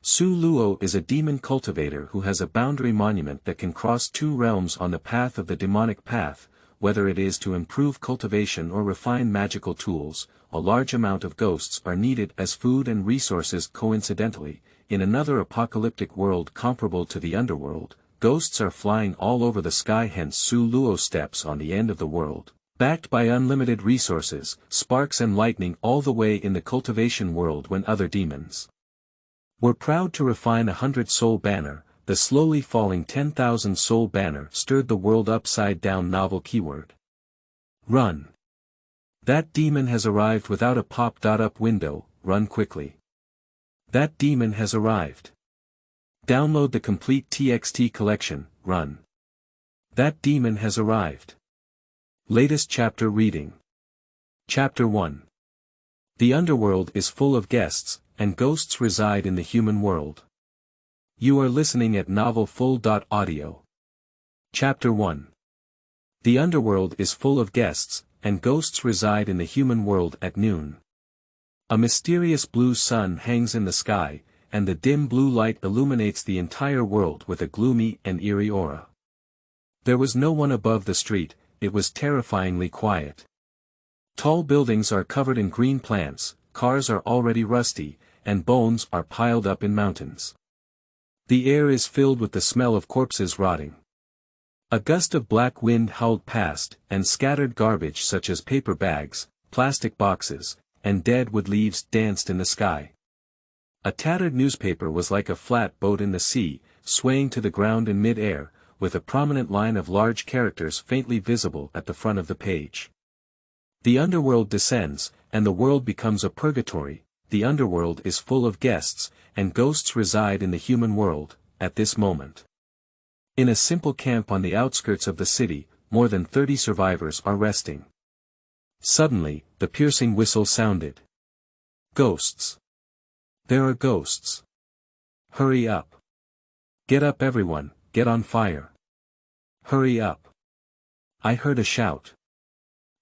Su Luo is a demon cultivator who has a boundary monument that can cross two realms on the path of the demonic path, whether it is to improve cultivation or refine magical tools. A large amount of ghosts are needed as food and resources. Coincidentally, in another apocalyptic world comparable to the underworld, ghosts are flying all over the sky, hence Su Luo steps on the end of the world, backed by unlimited resources, sparks and lightning all the way in the cultivation world when other demons were proud to refine 100-soul banner. The slowly falling 10,000-soul banner stirred the world upside down. Novel keyword. Run. That demon has arrived without a pop-up window, run quickly. That demon has arrived. Download the complete TXT collection, run. That demon has arrived. Latest chapter reading. Chapter 1. The underworld is full of guests, and ghosts reside in the human world. You are listening at novelfull.audio. Chapter 1. The underworld is full of guests, and ghosts reside in the human world. At noon, a mysterious blue sun hangs in the sky, and the dim blue light illuminates the entire world with a gloomy and eerie aura. There was no one above the street. It was terrifyingly quiet. Tall buildings are covered in green plants, cars are already rusty, and bones are piled up in mountains. The air is filled with the smell of corpses rotting. A gust of black wind howled past, and scattered garbage such as paper bags, plastic boxes, and dead wood leaves danced in the sky. A tattered newspaper was like a flat boat in the sea, swaying to the ground in mid-air, with a prominent line of large characters faintly visible at the front of the page. The underworld descends, and the world becomes a purgatory. The underworld is full of guests, and ghosts reside in the human world. At this moment, in a simple camp on the outskirts of the city, more than 30 survivors are resting. Suddenly, the piercing whistle sounded. Ghosts. There are ghosts. Hurry up. Get up everyone, get on fire. Hurry up. I heard a shout.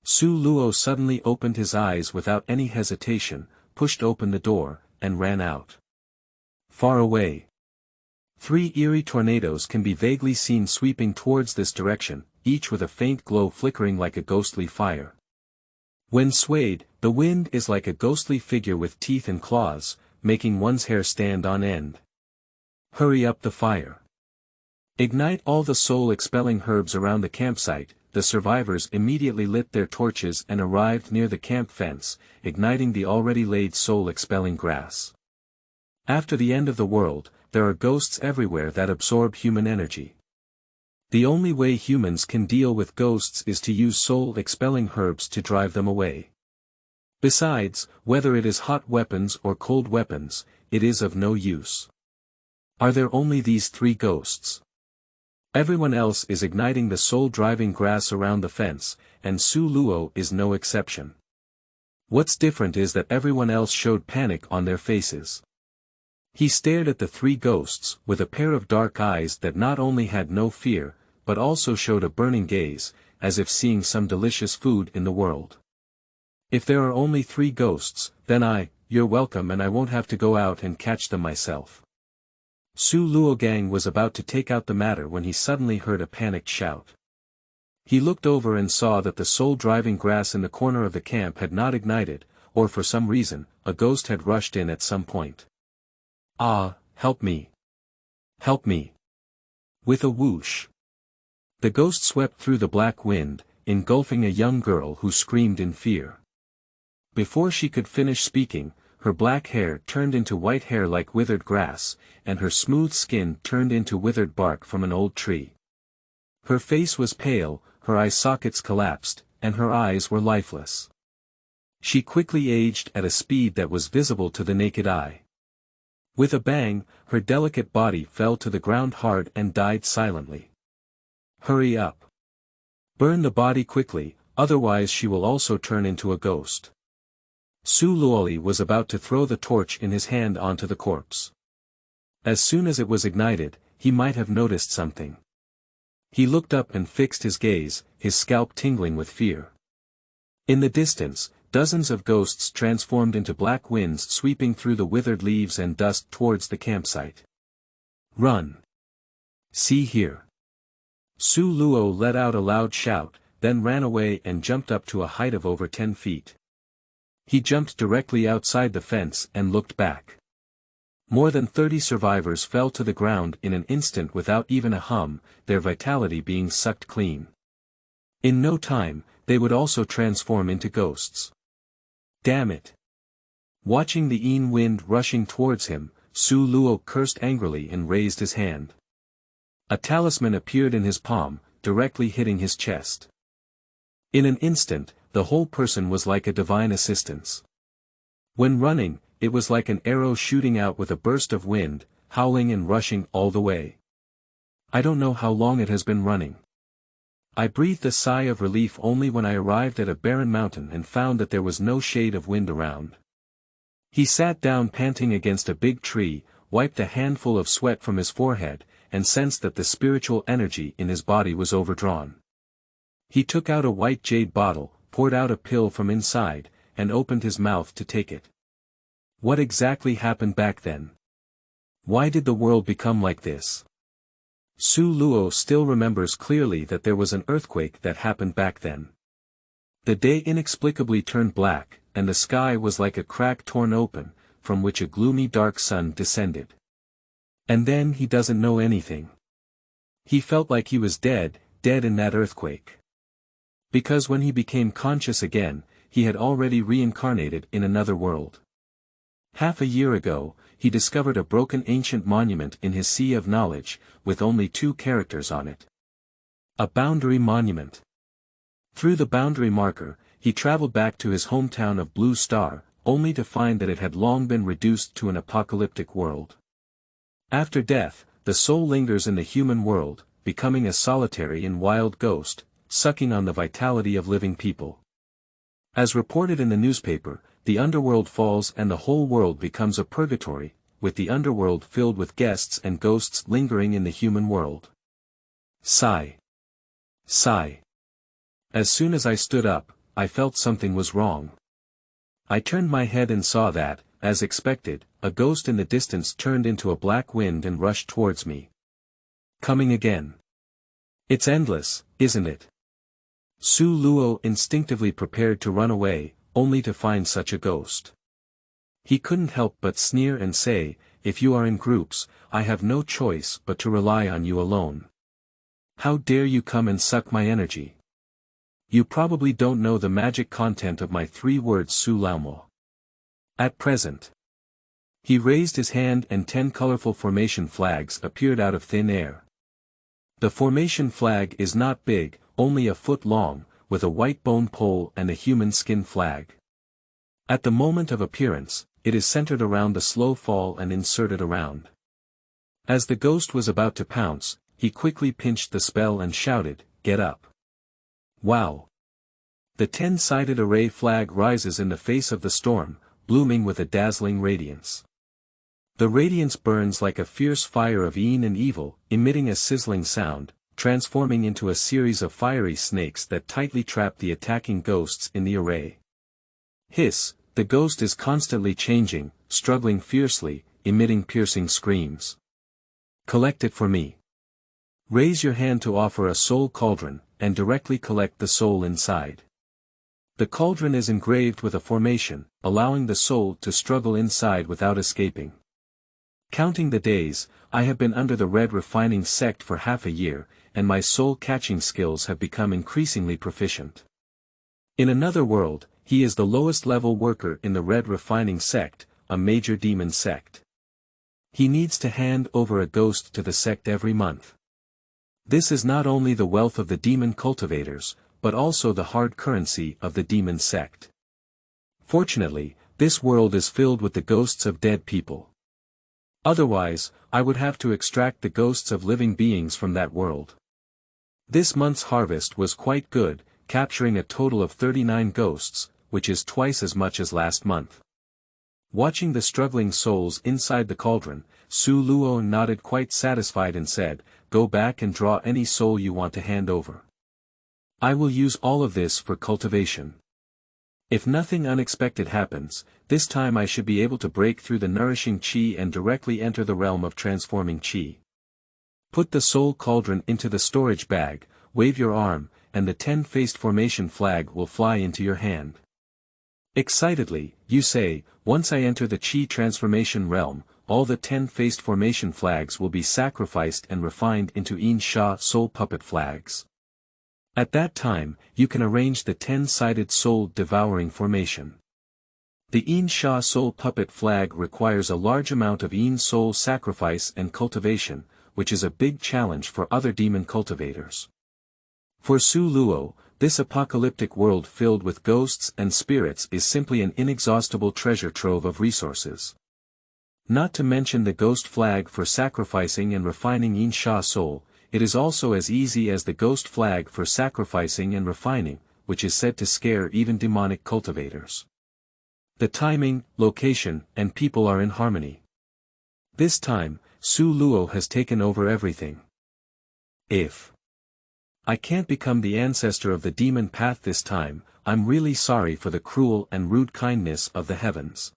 Su Luo suddenly opened his eyes without any hesitation, pushed open the door, and ran out. Far away, 3 eerie tornadoes can be vaguely seen sweeping towards this direction, each with a faint glow flickering like a ghostly fire. When swayed, the wind is like a ghostly figure with teeth and claws, making one's hair stand on end. Hurry up the fire. Ignite all the soul-expelling herbs around the campsite. The survivors immediately lit their torches and arrived near the camp fence, igniting the already laid soul-expelling grass. After the end of the world, there are ghosts everywhere that absorb human energy. The only way humans can deal with ghosts is to use soul-expelling herbs to drive them away. Besides, whether it is hot weapons or cold weapons, it is of no use. Are there only these 3 ghosts? Everyone else is igniting the soul-driving grass around the fence, and Su Luo is no exception. What's different is that everyone else showed panic on their faces. He stared at the 3 ghosts with a pair of dark eyes that not only had no fear, but also showed a burning gaze, as if seeing some delicious food in the world. If there are only 3 ghosts, then you're welcome and I won't have to go out and catch them myself. Su Luogang was about to take out the matter when he suddenly heard a panicked shout. He looked over and saw that the soul-driving grass in the corner of the camp had not ignited, or for some reason, a ghost had rushed in at some point. Ah, help me! Help me! With a whoosh, the ghost swept through the black wind, engulfing a young girl who screamed in fear. Before she could finish speaking, her black hair turned into white hair like withered grass, and her smooth skin turned into withered bark from an old tree. Her face was pale, her eye sockets collapsed, and her eyes were lifeless. She quickly aged at a speed that was visible to the naked eye. With a bang, her delicate body fell to the ground hard and died silently. Hurry up. Burn the body quickly, otherwise she will also turn into a ghost. Su Luoli was about to throw the torch in his hand onto the corpse. As soon as it was ignited, he might have noticed something. He looked up and fixed his gaze, his scalp tingling with fear. In the distance, dozens of ghosts transformed into black winds sweeping through the withered leaves and dust towards the campsite. Run! See here! Su Luo let out a loud shout, then ran away and jumped up to a height of over 10 feet. He jumped directly outside the fence and looked back. More than 30 survivors fell to the ground in an instant without even a hum, their vitality being sucked clean. In no time, they would also transform into ghosts. Damn it! Watching the Yin wind rushing towards him, Su Luo cursed angrily and raised his hand. A talisman appeared in his palm, directly hitting his chest. In an instant, the whole person was like a divine assistance. When running, it was like an arrow shooting out with a burst of wind, howling and rushing all the way. I don't know how long it has been running. I breathed a sigh of relief only when I arrived at a barren mountain and found that there was no shade of wind around. He sat down panting against a big tree, wiped a handful of sweat from his forehead, and sensed that the spiritual energy in his body was overdrawn. He took out a white jade bottle, poured out a pill from inside, and opened his mouth to take it. What exactly happened back then? Why did the world become like this? Su Luo still remembers clearly that there was an earthquake that happened back then. The day inexplicably turned black, and the sky was like a crack torn open, from which a gloomy dark sun descended. And then he doesn't know anything. He felt like he was dead in that earthquake. Because when he became conscious again, he had already reincarnated in another world. Half a year ago, he discovered a broken ancient monument in his sea of knowledge, with only 2 characters on it. A boundary monument. Through the boundary marker, he traveled back to his hometown of Blue Star, only to find that it had long been reduced to an apocalyptic world. After death, the soul lingers in the human world, becoming a solitary and wild ghost, sucking on the vitality of living people. As reported in the newspaper, the underworld falls and the whole world becomes a purgatory, with the underworld filled with guests and ghosts lingering in the human world. Sigh. Sigh. As soon as I stood up, I felt something was wrong. I turned my head and saw that, as expected, a ghost in the distance turned into a black wind and rushed towards me. Coming again. It's endless, isn't it? Su Luo instinctively prepared to run away, only to find such a ghost. He couldn't help but sneer and say, if you are in groups, I have no choice but to rely on you alone. How dare you come and suck my energy? You probably don't know the magic content of my 3 words Su Laumo. At present. He raised his hand and 10 colorful formation flags appeared out of thin air. The formation flag is not big, only a foot long, with a white bone pole and a human skin flag. At the moment of appearance, it is centered around the slow fall and inserted around. As the ghost was about to pounce, he quickly pinched the spell and shouted, "Get up." Wow! The 10-sided array flag rises in the face of the storm, blooming with a dazzling radiance. The radiance burns like a fierce fire of yin and evil, emitting a sizzling sound, transforming into a series of fiery snakes that tightly trap the attacking ghosts in the array. Hiss, the ghost is constantly changing, struggling fiercely, emitting piercing screams. Collect it for me. Raise your hand to offer a soul cauldron, and directly collect the soul inside. The cauldron is engraved with a formation, allowing the soul to struggle inside without escaping. Counting the days, I have been under the red refining sect for half a year, and my soul-catching skills have become increasingly proficient. In another world, he is the lowest level worker in the red refining sect, a major demon sect. He needs to hand over a ghost to the sect every month. This is not only the wealth of the demon cultivators, but also the hard currency of the demon sect. Fortunately, this world is filled with the ghosts of dead people. Otherwise, I would have to extract the ghosts of living beings from that world. This month's harvest was quite good, capturing a total of 39 ghosts, which is twice as much as last month. Watching the struggling souls inside the cauldron, Su Luo nodded quite satisfied and said, "Go back and draw any soul you want to hand over. I will use all of this for cultivation." If nothing unexpected happens, this time I should be able to break through the nourishing chi and directly enter the realm of transforming chi. Put the soul cauldron into the storage bag, wave your arm, and the 10-faced formation flag will fly into your hand. Excitedly, you say, once I enter the chi transformation realm, all the 10-faced formation flags will be sacrificed and refined into Yin Sha soul puppet flags. At that time, you can arrange the 10-sided soul devouring formation. The Yin Sha soul puppet flag requires a large amount of Yin soul sacrifice and cultivation, which is a big challenge for other demon cultivators. For Su Luo, this apocalyptic world filled with ghosts and spirits is simply an inexhaustible treasure trove of resources. Not to mention the ghost flag for sacrificing and refining Yin Sha soul, it is also as easy as the ghost flag for sacrificing and refining, which is said to scare even demonic cultivators. The timing, location, and people are in harmony. This time, Su Luo has taken over everything. If I can't become the ancestor of the demon path this time, I'm really sorry for the cruel and rude kindness of the heavens.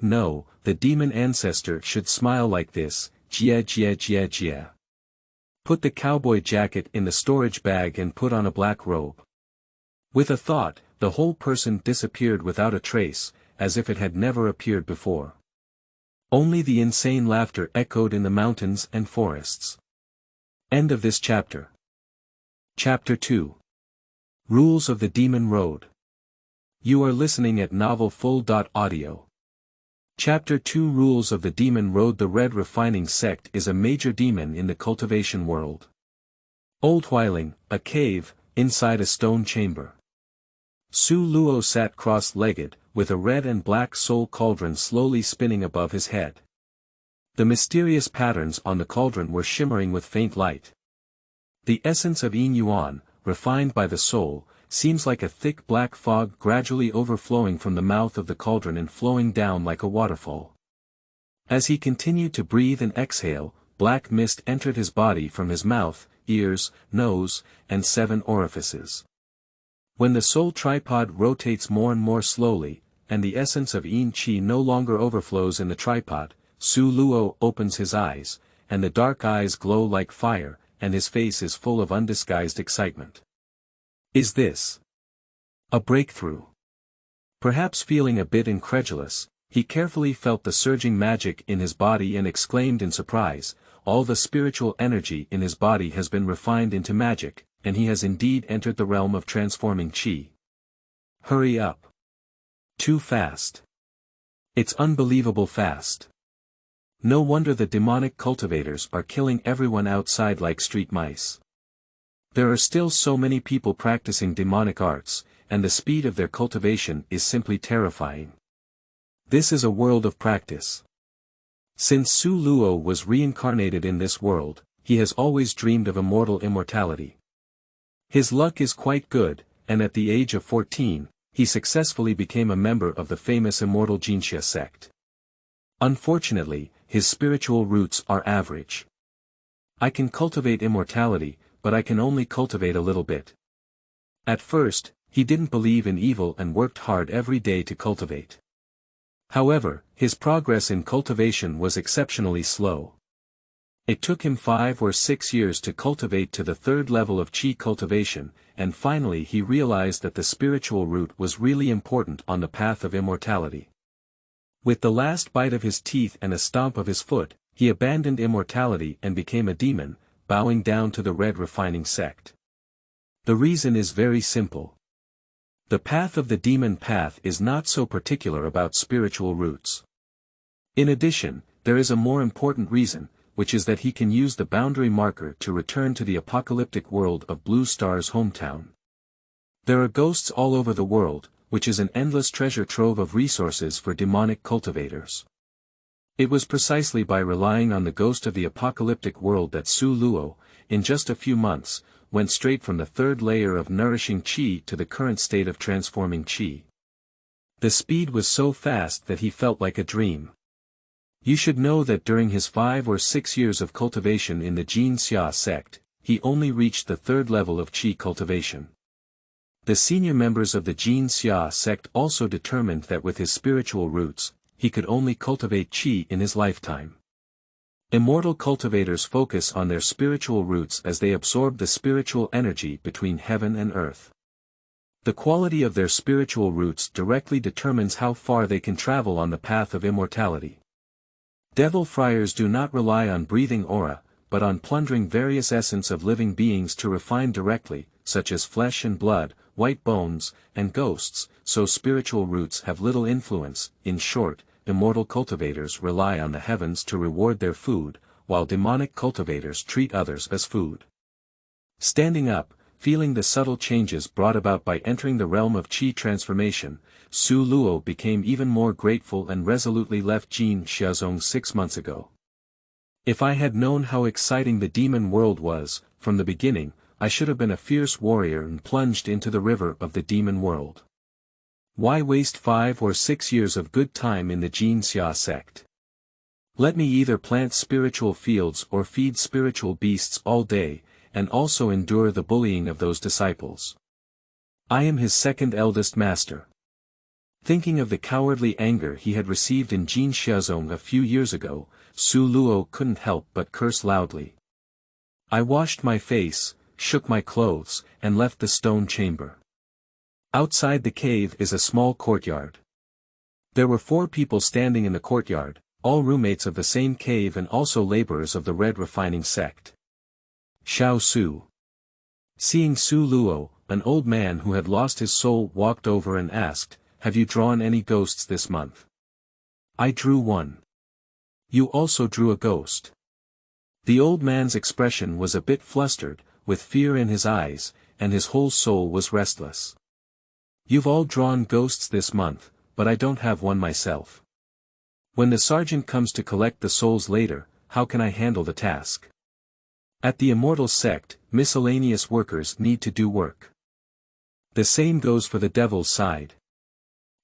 No, the demon ancestor should smile like this, jia jia jia jia. Put the cowboy jacket in the storage bag and put on a black robe. With a thought, the whole person disappeared without a trace, as if it had never appeared before. Only the insane laughter echoed in the mountains and forests. End of this chapter. Chapter 2. Rules of the Demon Road. You are listening at novelfull.audio. Chapter 2 Rules of the Demon Road. The Red Refining Sect is a major demon in the cultivation world. Old Huiling, a cave, inside a stone chamber. Su Luo sat cross-legged, with a red and black soul cauldron slowly spinning above his head. The mysterious patterns on the cauldron were shimmering with faint light. The essence of Yin Yuan, refined by the soul, seems like a thick black fog gradually overflowing from the mouth of the cauldron and flowing down like a waterfall. As he continued to breathe and exhale, black mist entered his body from his mouth, ears, nose, and 7 orifices. When the soul tripod rotates more and more slowly, and the essence of Yin Qi no longer overflows in the tripod, Su Luo opens his eyes, and the dark eyes glow like fire, and his face is full of undisguised excitement. Is this a breakthrough? Perhaps feeling a bit incredulous, he carefully felt the surging magic in his body and exclaimed in surprise, all the spiritual energy in his body has been refined into magic, and he has indeed entered the realm of transforming chi. Hurry up. Too fast. It's unbelievable fast. No wonder the demonic cultivators are killing everyone outside like street mice. There are still so many people practicing demonic arts, and the speed of their cultivation is simply terrifying. This is a world of practice. Since Su Luo was reincarnated in this world, he has always dreamed of immortal immortality. His luck is quite good, and at the age of 14, he successfully became a member of the famous immortal Jinxia sect. Unfortunately, his spiritual roots are average. I can cultivate immortality, but I can only cultivate a little bit. At first, he didn't believe in evil and worked hard every day to cultivate. However, his progress in cultivation was exceptionally slow. It took him 5 or 6 years to cultivate to the 3rd level of Qi cultivation, and finally he realized that the spiritual root was really important on the path of immortality. With the last bite of his teeth and a stomp of his foot, he abandoned immortality and became a demon, bowing down to the Red Refining Sect. The reason is very simple. The path of the demon path is not so particular about spiritual roots. In addition, there is a more important reason, which is that he can use the boundary marker to return to the apocalyptic world of Blue Star's hometown. There are ghosts all over the world, which is an endless treasure trove of resources for demonic cultivators. It was precisely by relying on the ghost of the apocalyptic world that Su Luo, in just a few months, went straight from the 3rd layer of nourishing Qi to the current state of transforming Qi. The speed was so fast that he felt like a dream. You should know that during his 5 or 6 years of cultivation in the Jinxia sect, he only reached the 3rd level of Qi cultivation. The senior members of the Jin Xia sect also determined that with his spiritual roots, he could only cultivate qi in his lifetime. Immortal cultivators focus on their spiritual roots as they absorb the spiritual energy between heaven and earth. The quality of their spiritual roots directly determines how far they can travel on the path of immortality. Devil friars do not rely on breathing aura, but on plundering various essence of living beings to refine directly, such as flesh and blood, white bones, and ghosts, so spiritual roots have little influence. In short, immortal cultivators rely on the heavens to reward their food, while demonic cultivators treat others as food. Standing up, feeling the subtle changes brought about by entering the realm of qi transformation, Su Luo became even more grateful and resolutely left Jin Xiazong 6 months ago. If I had known how exciting the demon world was, from the beginning, I should have been a fierce warrior and plunged into the river of the demon world. Why waste 5 or 6 years of good time in the Jin Xia sect? Let me either plant spiritual fields or feed spiritual beasts all day, and also endure the bullying of those disciples. I am his second eldest master. Thinking of the cowardly anger he had received in Jin Xiazong a few years ago, Su Luo couldn't help but curse loudly. I washed my face, shook my clothes, and left the stone chamber. Outside the cave is a small courtyard. There were 4 people standing in the courtyard, all roommates of the same cave and also laborers of the red refining sect. Xiao Su. Seeing Su Luo, an old man who had lost his soul walked over and asked, "Have you drawn any ghosts this month?" "I drew one." "You also drew a ghost." The old man's expression was a bit flustered, with fear in his eyes, and his whole soul was restless. "You've all drawn ghosts this month, but I don't have one myself. When the sergeant comes to collect the souls later, how can I handle the task?" At the immortal sect, miscellaneous workers need to do work. The same goes for the devil's side.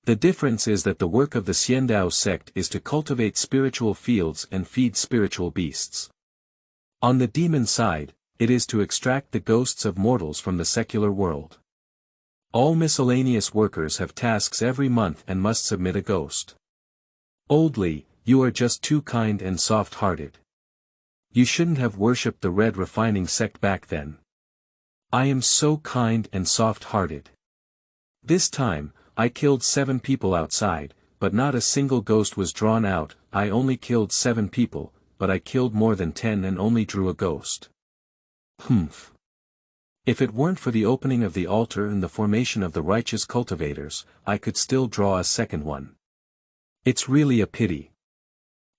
The difference is that the work of the Xiandao sect is to cultivate spiritual fields and feed spiritual beasts. On the demon side, it is to extract the ghosts of mortals from the secular world. All miscellaneous workers have tasks every month and must submit a ghost. Old Li, you are just too kind and soft-hearted. You shouldn't have worshipped the red refining sect back then. I am so kind and soft-hearted. This time, I killed 7 people outside, but not a single ghost was drawn out. I only killed 7 people, but I killed more than 10 and only drew a ghost. Humph. If it weren't for the opening of the altar and the formation of the righteous cultivators, I could still draw a second one. It's really a pity.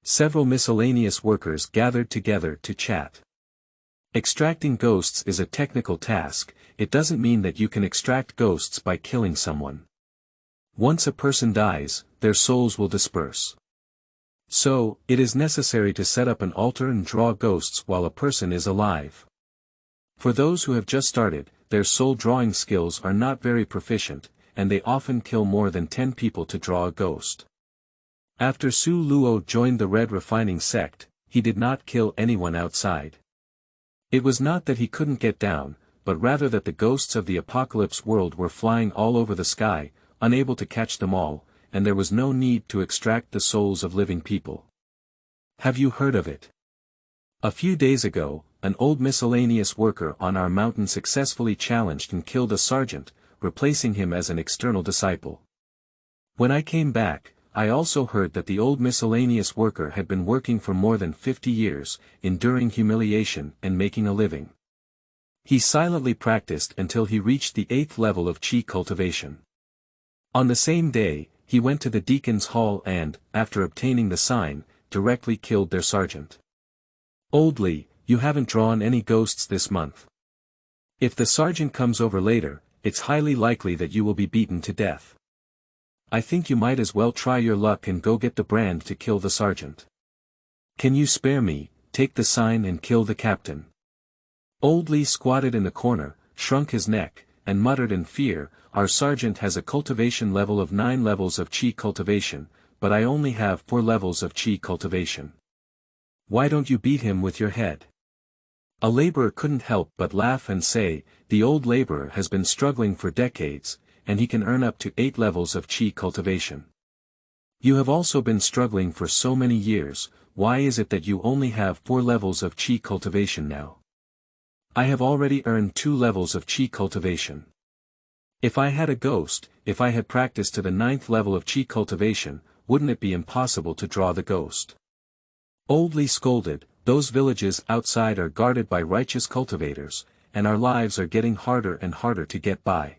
Several miscellaneous workers gathered together to chat. Extracting ghosts is a technical task. It doesn't mean that you can extract ghosts by killing someone. Once a person dies, their souls will disperse. So, it is necessary to set up an altar and draw ghosts while a person is alive. For those who have just started, their soul drawing skills are not very proficient, and they often kill more than 10 people to draw a ghost. After Su Luo joined the red refining sect, he did not kill anyone outside. It was not that he couldn't get down, but rather that the ghosts of the apocalypse world were flying all over the sky, unable to catch them all, and there was no need to extract the souls of living people. Have you heard of it? A few days ago, an old miscellaneous worker on our mountain successfully challenged and killed a sergeant, replacing him as an external disciple. When I came back, I also heard that the old miscellaneous worker had been working for more than 50 years, enduring humiliation and making a living. He silently practiced until he reached the 8th level of qi cultivation. On the same day, he went to the deacon's hall and, after obtaining the sign, directly killed their sergeant. Old Li, you haven't drawn any ghosts this month. If the sergeant comes over later, it's highly likely that you will be beaten to death. I think you might as well try your luck and go get the brand to kill the sergeant. Can you spare me? Take the sign and kill the captain. Old Li squatted in the corner, shrunk his neck, and muttered in fear, our sergeant has a cultivation level of 9 levels of qi cultivation, but I only have 4 levels of qi cultivation. Why don't you beat him with your head? A laborer couldn't help but laugh and say, the old laborer has been struggling for decades, and he can earn up to 8 levels of chi cultivation. You have also been struggling for so many years, why is it that you only have 4 levels of chi cultivation now? I have already earned 2 levels of chi cultivation. If I had a ghost, if I had practiced to the 9th level of chi cultivation, wouldn't it be impossible to draw the ghost? Old Li scolded, those villages outside are guarded by righteous cultivators, and our lives are getting harder and harder to get by.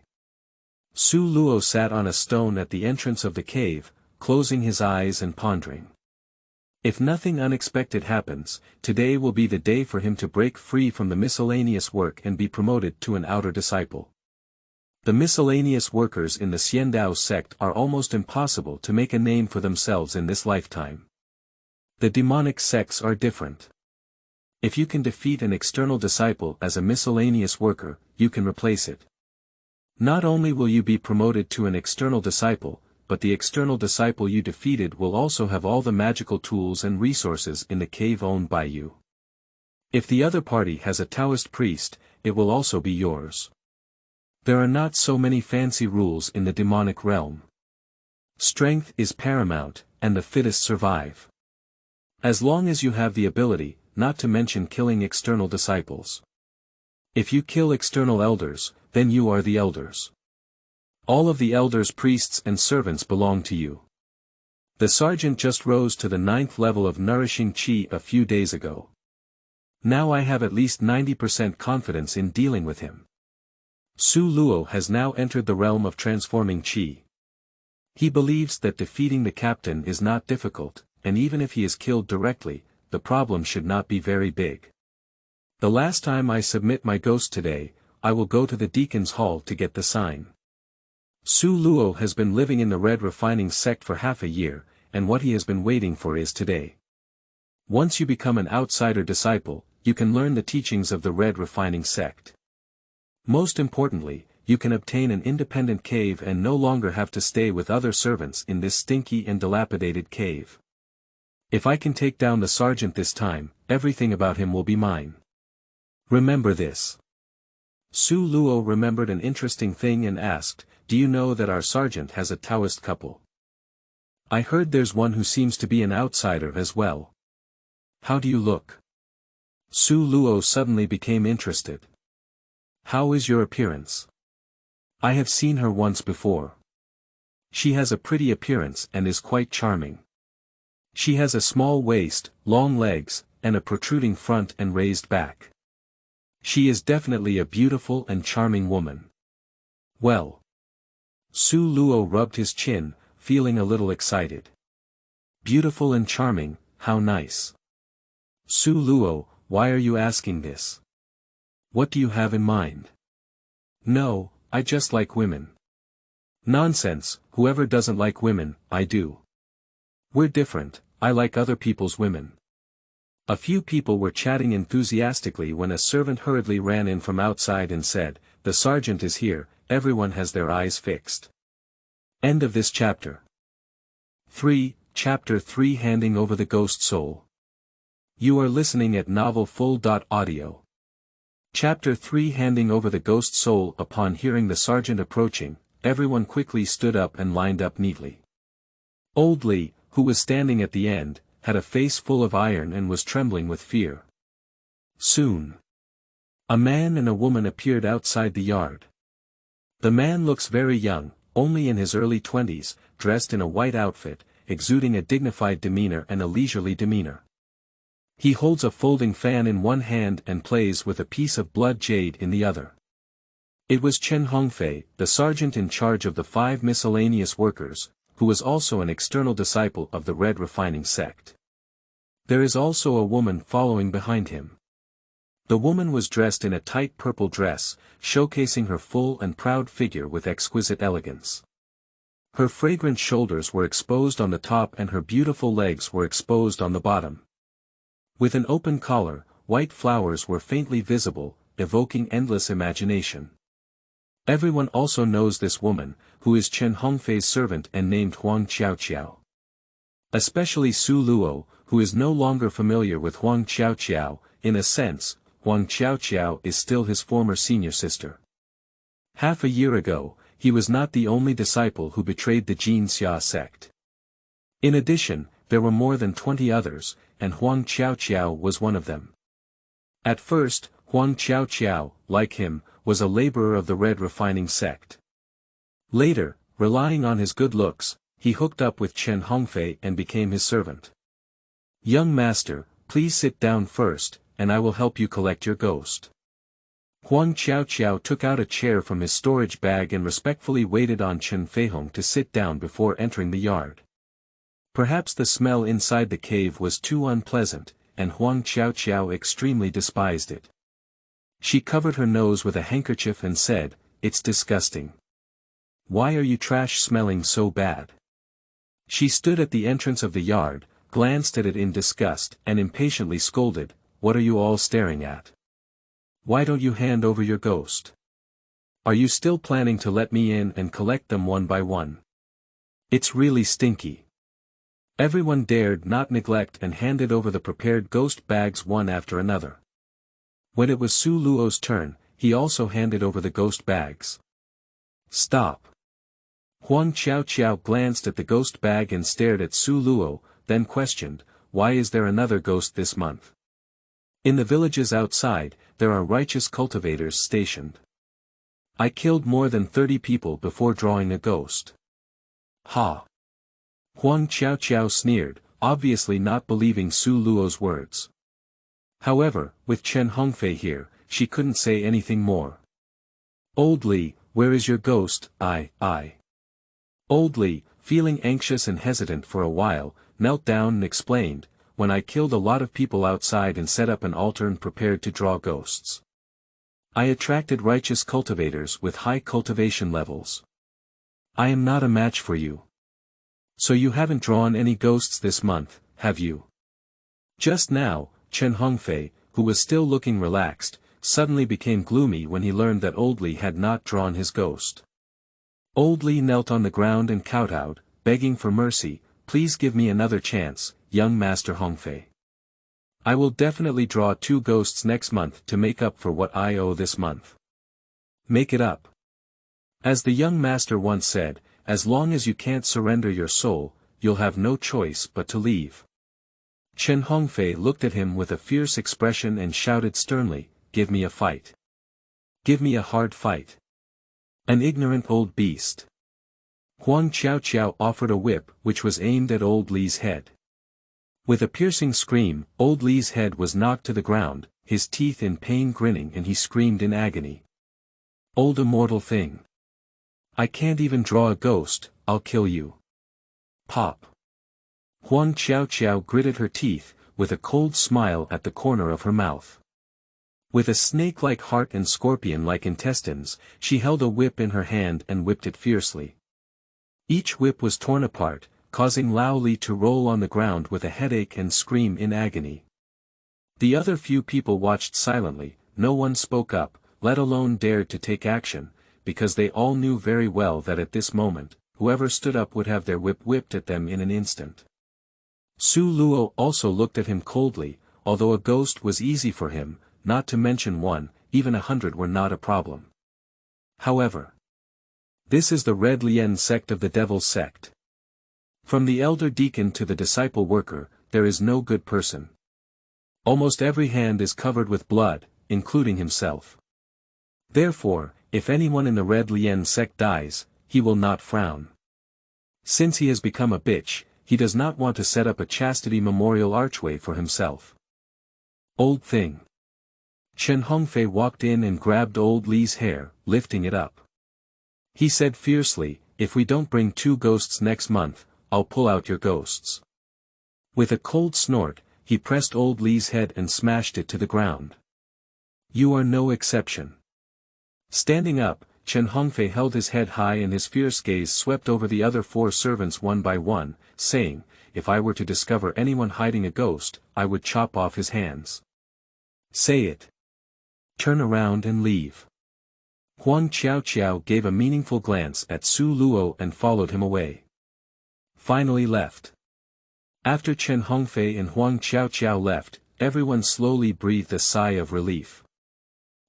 Su Luo sat on a stone at the entrance of the cave, closing his eyes and pondering. If nothing unexpected happens, today will be the day for him to break free from the miscellaneous work and be promoted to an outer disciple. The miscellaneous workers in the Xiandao sect are almost impossible to make a name for themselves in this lifetime. The demonic sects are different. If you can defeat an external disciple as a miscellaneous worker, you can replace it. Not only will you be promoted to an external disciple, but the external disciple you defeated will also have all the magical tools and resources in the cave owned by you. If the other party has a Taoist priest, it will also be yours. There are not so many fancy rules in the demonic realm. Strength is paramount, and the fittest survive. As long as you have the ability, not to mention killing external disciples. If you kill external elders, then you are the elders. All of the elders, priests and servants belong to you. The sergeant just rose to the 9th level of nourishing chi a few days ago. Now I have at least 90% confidence in dealing with him. Su Luo has now entered the realm of transforming chi. He believes that defeating the captain is not difficult, and even if he is killed directly, the problem should not be very big. The last time I submit my ghost today, I will go to the deacon's hall to get the sign. Su Luo has been living in the red refining sect for half a year, and what he has been waiting for is today. Once you become an outsider disciple, you can learn the teachings of the red refining sect. Most importantly, you can obtain an independent cave and no longer have to stay with other servants in this stinky and dilapidated cave. If I can take down the sergeant this time, everything about him will be mine. Remember this. Su Luo remembered an interesting thing and asked, do you know that our sergeant has a Taoist couple? I heard there's one who seems to be an outsider as well. How do you look? Su Luo suddenly became interested. How is your appearance? I have seen her once before. She has a pretty appearance and is quite charming. She has a small waist, long legs, and a protruding front and raised back. She is definitely a beautiful and charming woman. Well. Su Luo rubbed his chin, feeling a little excited. Beautiful and charming, how nice. Su Luo, why are you asking this? What do you have in mind? No, I just like women. Nonsense, whoever doesn't like women, I do. We're different, I like other people's women. A few people were chatting enthusiastically when a servant hurriedly ran in from outside and said, the sergeant is here, everyone has their eyes fixed. End of this chapter. 3, Chapter 3 Handing over the Ghost Soul. You are listening at novelfull.audio. Chapter 3 Handing over the Ghost Soul. Upon hearing the sergeant approaching, everyone quickly stood up and lined up neatly. Old Li, who was standing at the end, had a face full of iron and was trembling with fear. Soon, a man and a woman appeared outside the yard. The man looks very young, only in his early 20s, dressed in a white outfit, exuding a dignified demeanor and a leisurely demeanor. He holds a folding fan in one hand and plays with a piece of blood jade in the other. It was Chen Hongfei, the sergeant in charge of the 5 miscellaneous workers, who was also an external disciple of the red refining sect. There is also a woman following behind him. The woman was dressed in a tight purple dress, showcasing her full and proud figure with exquisite elegance. Her fragrant shoulders were exposed on the top and her beautiful legs were exposed on the bottom. With an open collar, white flowers were faintly visible, evoking endless imagination. Everyone also knows this woman, who is Chen Hongfei's servant and named Huang Qiaoqiao. Especially Su Luo, who is no longer familiar with Huang Qiaoqiao. In a sense, Huang Qiao is still his former senior sister. Half a year ago, he was not the only disciple who betrayed the Jin Xia sect. In addition, there were more than 20 others, and Huang Qiao was one of them. At first, Huang Qiao, like him, was a laborer of the red refining sect. Later, relying on his good looks, he hooked up with Chen Hongfei and became his servant. "Young master, please sit down first, and I will help you collect your ghost." Huang Qiao took out a chair from his storage bag and respectfully waited on Chen Feihong to sit down before entering the yard. Perhaps the smell inside the cave was too unpleasant, and Huang Qiao extremely despised it. She covered her nose with a handkerchief and said, "It's disgusting. Why are you trash smelling so bad?" She stood at the entrance of the yard, glanced at it in disgust and impatiently scolded, "What are you all staring at? Why don't you hand over your ghost? Are you still planning to let me in and collect them one by one? It's really stinky." Everyone dared not neglect and handed over the prepared ghost bags one after another. When it was Su Luo's turn, he also handed over the ghost bags. "Stop." Huang Qiao glanced at the ghost bag and stared at Su Luo, then questioned, "Why is there another ghost this month? In the villages outside, there are righteous cultivators stationed. I killed more than 30 people before drawing a ghost." "Ha!" Huang Qiao sneered, obviously not believing Su Luo's words. However, with Chen Hongfei here, she couldn't say anything more. "Old Li, where is your ghost?" I. Old Li, feeling anxious and hesitant for a while, knelt down and explained, "When I killed a lot of people outside and set up an altar and prepared to draw ghosts, I attracted righteous cultivators with high cultivation levels. I am not a match for you. So you haven't drawn any ghosts this month, have you?" Just now, Chen Hongfei, who was still looking relaxed, suddenly became gloomy when he learned that Old Li had not drawn his ghost. Old Li knelt on the ground and kowtowed, begging for mercy, "Please give me another chance, young Master Hongfei. I will definitely draw 2 ghosts next month to make up for what I owe this month. Make it up." As the young master once said, "As long as you can't surrender your soul, you'll have no choice but to leave." Chen Hongfei looked at him with a fierce expression and shouted sternly, "Give me a fight. Give me a hard fight. An ignorant old beast." Huang Qiao offered a whip which was aimed at Old Li's head. With a piercing scream, Old Li's head was knocked to the ground, his teeth in pain grinning, and he screamed in agony. "Old immortal thing. I can't even draw a ghost, I'll kill you." Pop. Huang Qiao gritted her teeth, with a cold smile at the corner of her mouth. With a snake-like heart and scorpion-like intestines, she held a whip in her hand and whipped it fiercely. Each whip was torn apart, causing Lao Li to roll on the ground with a headache and scream in agony. The other few people watched silently, no one spoke up, let alone dared to take action, because they all knew very well that at this moment, whoever stood up would have their whip whipped at them in an instant. Su Luo also looked at him coldly, although a ghost was easy for him, not to mention 1, even 100 were not a problem. However, this is the Red Lien sect of the Devil's sect. From the elder deacon to the disciple worker, there is no good person. Almost every hand is covered with blood, including himself. Therefore, if anyone in the Red Lien sect dies, he will not frown. Since he has become a bitch, he does not want to set up a chastity memorial archway for himself. Old thing. Chen Hongfei walked in and grabbed Old Li's hair, lifting it up. He said fiercely, "If we don't bring 2 ghosts next month, I'll pull out your ghosts." With a cold snort, he pressed Old Li's head and smashed it to the ground. "You are no exception." Standing up, Chen Hongfei held his head high and his fierce gaze swept over the other 4 servants one by one, saying, "If I were to discover anyone hiding a ghost, I would chop off his hands. Say it. Turn around and leave." Huang Qiao gave a meaningful glance at Su Luo and followed him away. Finally left. After Chen Hongfei and Huang Qiao left, everyone slowly breathed a sigh of relief.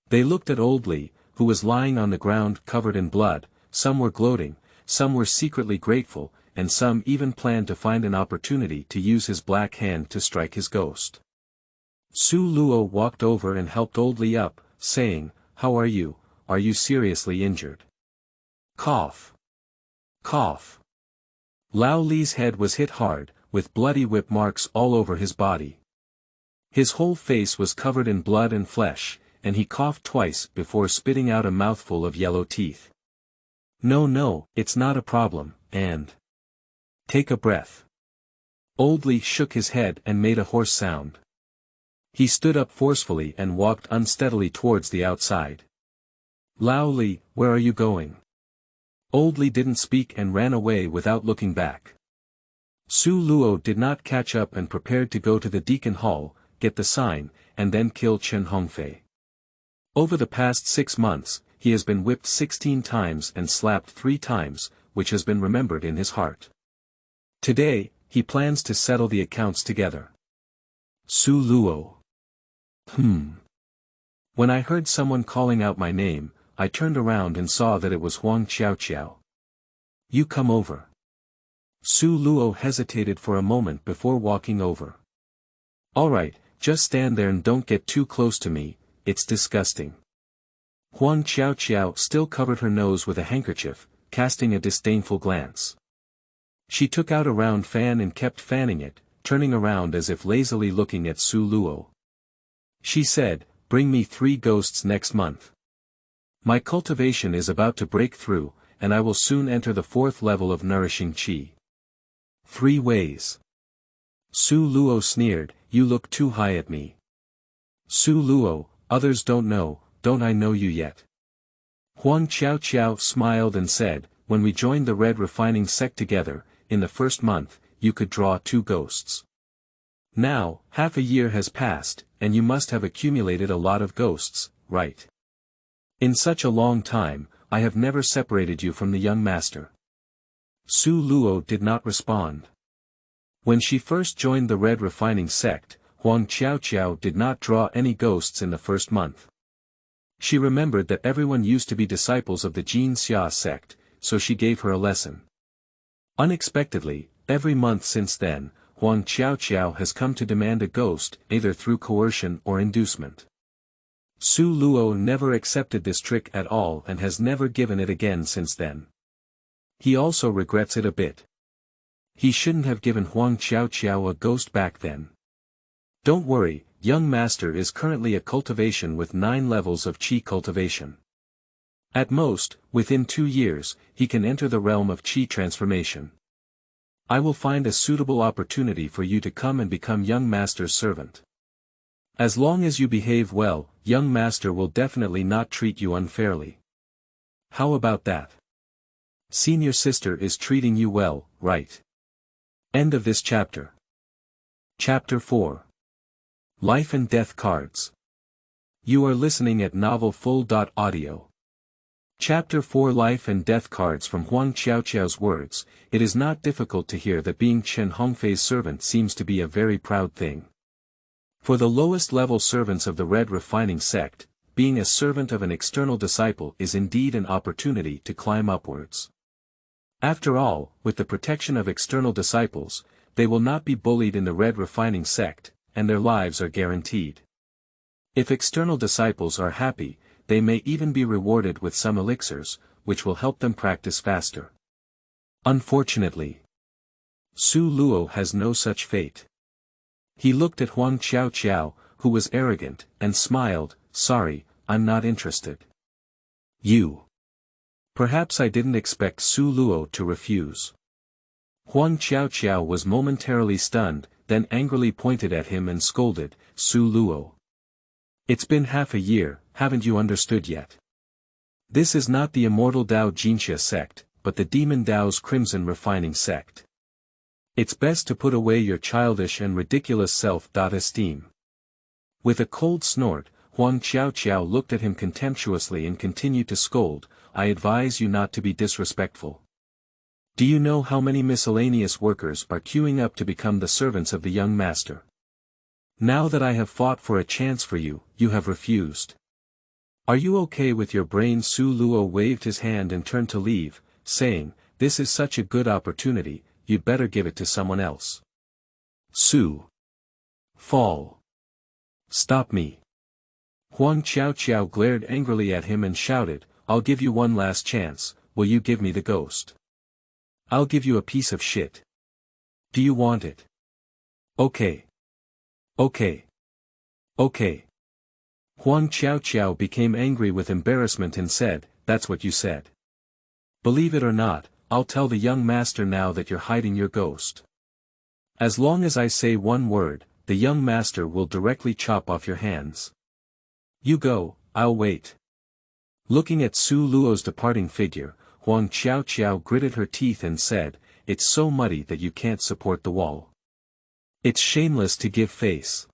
They looked at Old Li, who was lying on the ground covered in blood. Some were gloating, some were secretly grateful, and some even planned to find an opportunity to use his black hand to strike his ghost. Su Luo walked over and helped Old Li up, saying, "How are you? Are you seriously injured?" Cough. Cough. Lao Li's head was hit hard, with bloody whip marks all over his body. His whole face was covered in blood and flesh, and he coughed twice before spitting out a mouthful of yellow teeth. No, it's not a problem, and... Take a breath. Old Li shook his head and made a hoarse sound. He stood up forcefully and walked unsteadily towards the outside. Lao Li, where are you going? Old Li didn't speak and ran away without looking back. Su Luo did not catch up and prepared to go to the Deacon Hall, get the sign, and then kill Chen Hongfei. Over the past 6 months, he has been whipped 16 times and slapped 3 times, which has been remembered in his heart. Today, he plans to settle the accounts together. Su Luo. When I heard someone calling out my name, I turned around and saw that it was Huang Qiao. You come over. Su Luo hesitated for a moment before walking over. Alright, just stand there and don't get too close to me, it's disgusting. Huang Qiao still covered her nose with a handkerchief, casting a disdainful glance. She took out a round fan and kept fanning it, turning around as if lazily looking at Su Luo. She said, "Bring me 3 ghosts next month. My cultivation is about to break through, and I will soon enter the 4th level of nourishing qi." 3 ways. Su Luo sneered, "You look too high at me." Su Luo, "Others don't know, don't I know you yet?" Huang Qiao smiled and said, "When we joined the Red Refining sect together, in the first month, you could draw 2 ghosts. Now, half a year has passed, and you must have accumulated a lot of ghosts, right? In such a long time, I have never separated you from the young master." Su Luo did not respond. When she first joined the Red Refining sect, Huang Qiao did not draw any ghosts in the first month. She remembered that everyone used to be disciples of the Jin Xia sect, so she gave her a lesson. Unexpectedly, every month since then, Huang Qiao has come to demand a ghost, either through coercion or inducement. Su Luo never accepted this trick at all and has never given it again since then. He also regrets it a bit. He shouldn't have given Huang Qiao a ghost back then. Don't worry, young master is currently a cultivation with 9 levels of qi cultivation. At most, within 2 years, he can enter the realm of qi transformation. I will find a suitable opportunity for you to come and become young master's servant. As long as you behave well, young master will definitely not treat you unfairly. How about that? Senior sister is treating you well, right? End of this chapter. Chapter 4. Life and Death Cards. You are listening at novelfull.audio. Chapter 4 Life and Death Cards. From Huang Qiao's words, it is not difficult to hear that being Chen Hongfei's servant seems to be a very proud thing. For the lowest level servants of the Red Refining sect, being a servant of an external disciple is indeed an opportunity to climb upwards. After all, with the protection of external disciples, they will not be bullied in the Red Refining sect, and their lives are guaranteed. If external disciples are happy, they may even be rewarded with some elixirs, which will help them practice faster. Unfortunately, Su Luo has no such fate. He looked at Huang Qiao, who was arrogant, and smiled, "Sorry, I'm not interested." You. Perhaps I didn't expect Su Luo to refuse. Huang Qiao was momentarily stunned, then angrily pointed at him and scolded, "Su Luo. It's been half a year, haven't you understood yet? This is not the immortal Dao Jinxia sect, but the demon Dao's Crimson Refining sect. It's best to put away your childish and ridiculous self-esteem." With a cold snort, Huang Qiao looked at him contemptuously and continued to scold, "I advise you not to be disrespectful. Do you know how many miscellaneous workers are queuing up to become the servants of the young master? Now that I have fought for a chance for you, you have refused. Are you okay with your brain? Su Luo waved his hand and turned to leave, saying, this is such a good opportunity, you'd better give it to someone else. Su. Fall. Stop me. Huang Qiao glared angrily at him and shouted, I'll give you one last chance, will you give me the ghost? I'll give you a piece of shit. Do you want it? Okay. Okay. Okay. Huang Qiao became angry with embarrassment and said, that's what you said. Believe it or not, I'll tell the young master now that you're hiding your ghost. As long as I say one word, the young master will directly chop off your hands. You go, I'll wait. Looking at Su Luo's departing figure, Huang Qiao gritted her teeth and said, it's so muddy that you can't support the wall. It's shameless to give face.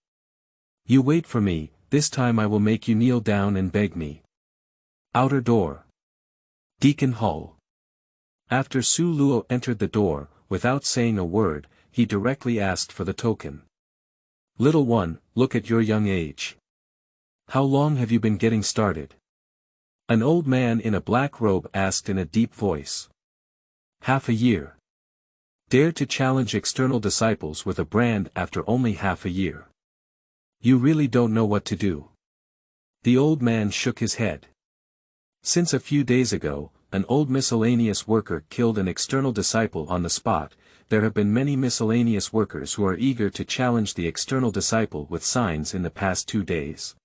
You wait for me, this time I will make you kneel down and beg me. Outer door. Deacon Hall. After Su Luo entered the door, without saying a word, he directly asked for the token. Little one, look at your young age. How long have you been getting started? An old man in a black robe asked in a deep voice. Half a year. Dare to challenge external disciples with a brand after only half a year. You really don't know what to do. The old man shook his head. Since a few days ago, an old miscellaneous worker killed an external disciple on the spot, there have been many miscellaneous workers who are eager to challenge the external disciple with signs in the past 2 days.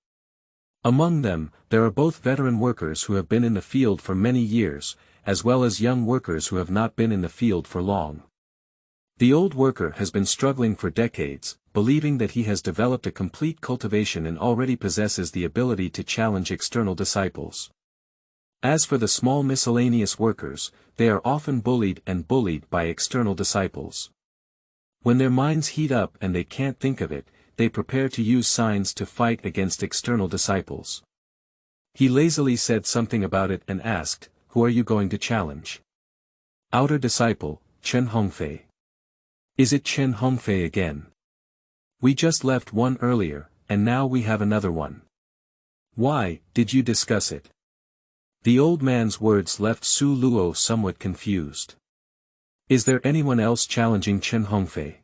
Among them, there are both veteran workers who have been in the field for many years, as well as young workers who have not been in the field for long. The old worker has been struggling for decades, believing that he has developed a complete cultivation and already possesses the ability to challenge external disciples. As for the small miscellaneous workers, they are often bullied by external disciples. When their minds heat up and they can't think of it, they prepare to use signs to fight against external disciples. He lazily said something about it and asked, who are you going to challenge? Outer disciple, Chen Hongfei. Is it Chen Hongfei again? We just left one earlier, and now we have another one. Why, did you discuss it? The old man's words left Su Luo somewhat confused. Is there anyone else challenging Chen Hongfei?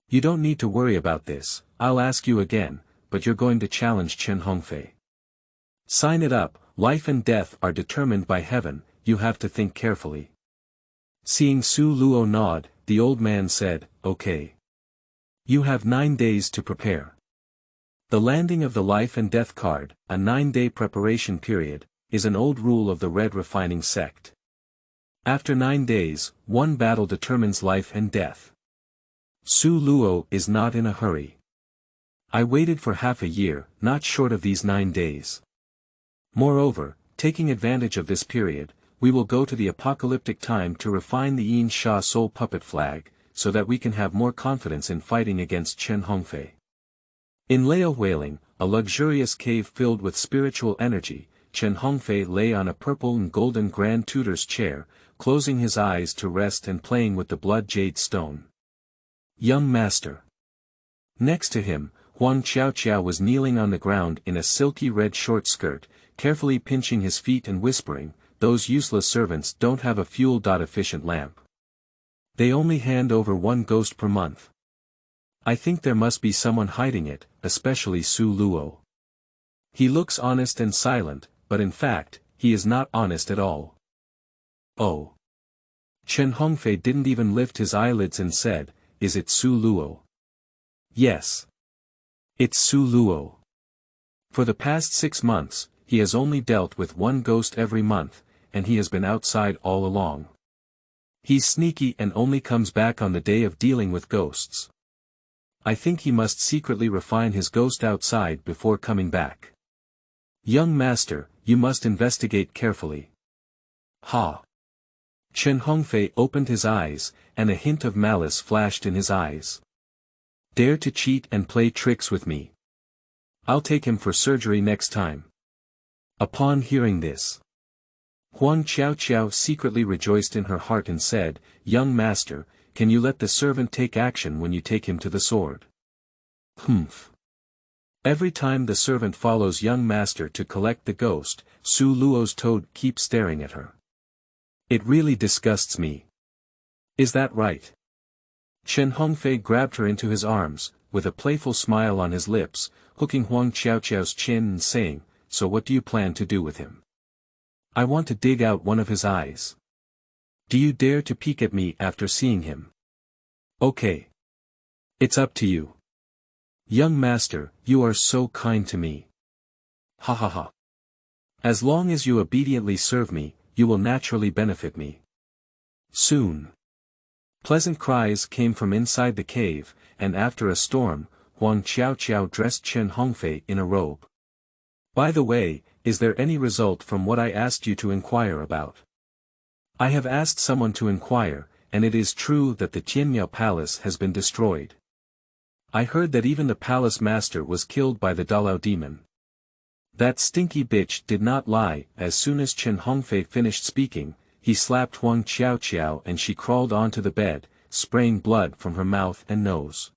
You don't need to worry about this, I'll ask you again, but you're going to challenge Chen Hongfei. Sign it up, life and death are determined by heaven, you have to think carefully. Seeing Su Luo nod, the old man said, okay. You have 9 days to prepare. The landing of the life and death card, a 9-day preparation period, is an old rule of the Red Refining sect. After 9 days, one battle determines life and death. Su Luo is not in a hurry. I waited for half a year, not short of these 9 days. Moreover, taking advantage of this period, we will go to the apocalyptic time to refine the Yin Sha soul puppet flag, so that we can have more confidence in fighting against Chen Hongfei. In Lao Wailing, a luxurious cave filled with spiritual energy, Chen Hongfei lay on a purple and golden Grand Tutor's chair, closing his eyes to rest and playing with the blood jade stone. Young Master. Next to him, Huang Qiao was kneeling on the ground in a silky red short skirt, carefully pinching his feet and whispering, those useless servants don't have a fuel-efficient lamp. They only hand over 1 ghost per month. I think there must be someone hiding it, especially Su Luo. He looks honest and silent, but in fact, he is not honest at all. Oh. Chen Hongfei didn't even lift his eyelids and said, is it Su Luo? Yes. It's Su Luo. For the past 6 months, he has only dealt with 1 ghost every month, and he has been outside all along. He's sneaky and only comes back on the day of dealing with ghosts. I think he must secretly refine his ghost outside before coming back. Young Master, you must investigate carefully. Ha! Chen Hongfei opened his eyes, and a hint of malice flashed in his eyes. Dare to cheat and play tricks with me. I'll take him for surgery next time. Upon hearing this, Huang Qiao secretly rejoiced in her heart and said, Young Master, can you let the servant take action when you take him to the sword? Humph. Every time the servant follows young master to collect the ghost, Su Luo's toad keeps staring at her. It really disgusts me. Is that right? Chen Hongfei grabbed her into his arms, with a playful smile on his lips, hooking Huang Qiaoqiao's chin and saying, "So what do you plan to do with him?" "I want to dig out one of his eyes." "Do you dare to peek at me after seeing him?" "Okay. It's up to you." "Young master, you are so kind to me." "Ha ha ha. As long as you obediently serve me, you will naturally benefit me." Soon. Pleasant cries came from inside the cave, and after a storm, Huang Qiaoqiao dressed Chen Hongfei in a robe. "By the way, is there any result from what I asked you to inquire about?" "I have asked someone to inquire, and it is true that the Tianmiao Palace has been destroyed. I heard that even the palace master was killed by the Dalao demon." That stinky bitch did not lie. As soon as Chen Hongfei finished speaking, he slapped Huang Qiaoqiao and she crawled onto the bed, spraying blood from her mouth and nose.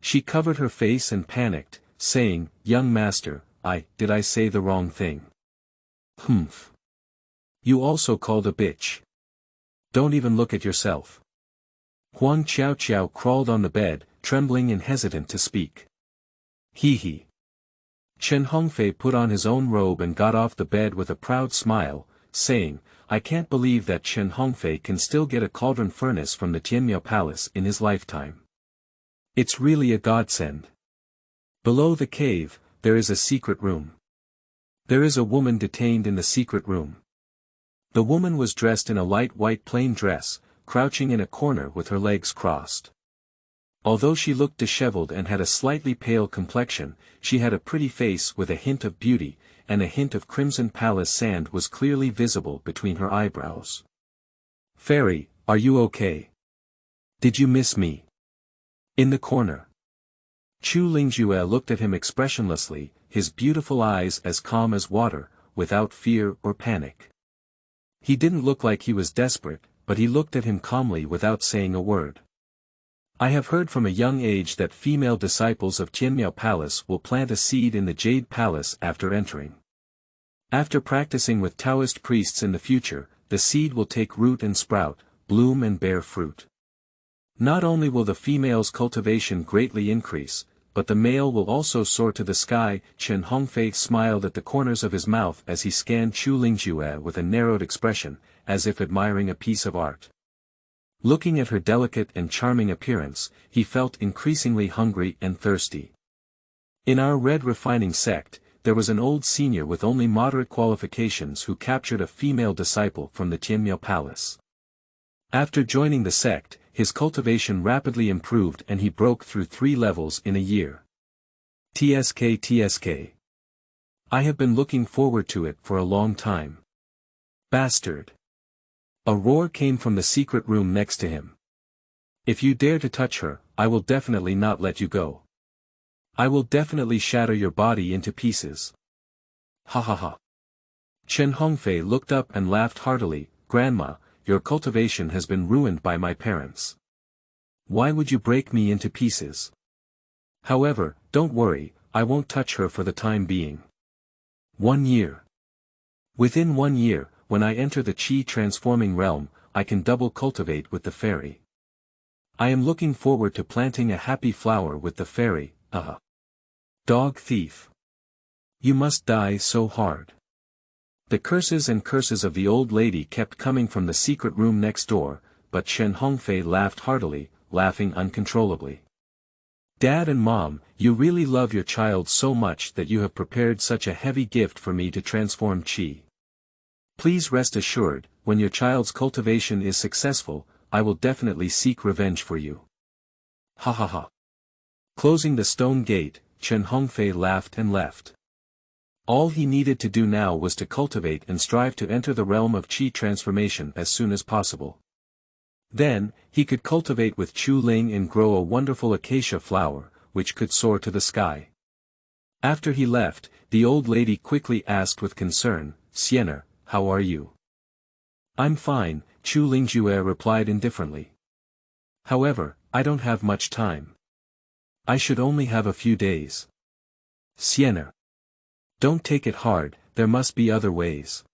She covered her face and panicked, saying, "Young master, did I say the wrong thing?" "Humph. You also called a bitch. Don't even look at yourself." Huang Qiaoqiao crawled on the bed, trembling and hesitant to speak. Hee. Chen Hongfei put on his own robe and got off the bed with a proud smile, saying, "I can't believe that Chen Hongfei can still get a cauldron furnace from the Tianmiao Palace in his lifetime. It's really a godsend." Below the cave, there is a secret room. There is a woman detained in the secret room. The woman was dressed in a light white plain dress, crouching in a corner with her legs crossed. Although she looked disheveled and had a slightly pale complexion, she had a pretty face with a hint of beauty, and a hint of crimson palace sand was clearly visible between her eyebrows. "Fairy, are you okay? Did you miss me?" In the corner. Chu Lingjue looked at him expressionlessly, his beautiful eyes as calm as water, without fear or panic. He didn't look like he was desperate, but he looked at him calmly without saying a word. "I have heard from a young age that female disciples of Tianmiao Palace will plant a seed in the Jade Palace after entering. After practicing with Taoist priests in the future, the seed will take root and sprout, bloom and bear fruit. Not only will the female's cultivation greatly increase, but the male will also soar to the sky." Chen Hongfei smiled at the corners of his mouth as he scanned Chu Lingjue with a narrowed expression, as if admiring a piece of art. Looking at her delicate and charming appearance, he felt increasingly hungry and thirsty. "In our red refining sect, there was an old senior with only moderate qualifications who captured a female disciple from the Tianmiao Palace. After joining the sect, his cultivation rapidly improved and he broke through 3 levels in a year. TSK. I have been looking forward to it for a long time." "Bastard." A roar came from the secret room next to him. "If you dare to touch her, I will definitely not let you go. I will definitely shatter your body into pieces." Ha ha ha. Chen Hongfei looked up and laughed heartily. "Grandma, your cultivation has been ruined by my parents. Why would you break me into pieces? However, don't worry, I won't touch her for the time being." 1 year. Within 1 year, when I enter the Qi transforming realm, I can double cultivate with the fairy. I am looking forward to planting a happy flower with the fairy. Dog thief. You must die so hard. The curses and curses of the old lady kept coming from the secret room next door, but Chen Hongfei laughed heartily, laughing uncontrollably. "Dad and Mom, you really love your child so much that you have prepared such a heavy gift for me to transform Qi. Please rest assured, when your child's cultivation is successful, I will definitely seek revenge for you." Ha ha ha. Closing the stone gate, Chen Hongfei laughed and left. All he needed to do now was to cultivate and strive to enter the realm of Qi transformation as soon as possible. Then, he could cultivate with Chu Ling and grow a wonderful acacia flower, which could soar to the sky. After he left, the old lady quickly asked with concern, "Sienna, how are you?" "I'm fine," Chu Lingjue replied indifferently. "However, I don't have much time. I should only have a few days. Sienna. Don't take it hard, there must be other ways.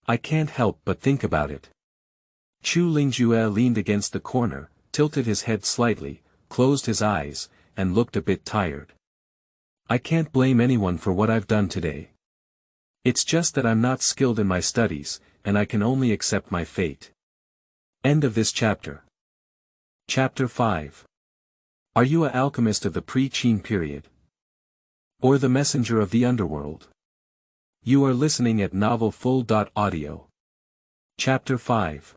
I can't help but think about it. Chu Lingjue leaned against the corner, tilted his head slightly, closed his eyes, and looked a bit tired. I can't blame anyone for what I've done today. It's just that I'm not skilled in my studies, and I can only accept my fate. End of this chapter. Chapter 5. Are you an alchemist of the pre-Qin period? Or the messenger of the underworld? You are listening at novelfull.audio. Chapter 5.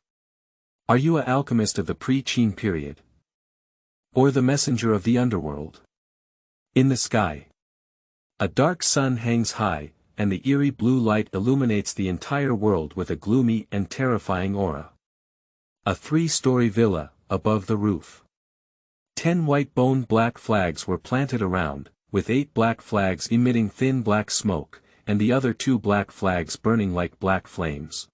Are you an alchemist of the pre-Qin period? Or the messenger of the underworld? In the sky. A dark sun hangs high, and the eerie blue light illuminates the entire world with a gloomy and terrifying aura. A 3-story villa, above the roof. 10 white-boned black flags were planted around, with 8 black flags emitting thin black smoke, and the other 2 black flags burning like black flames.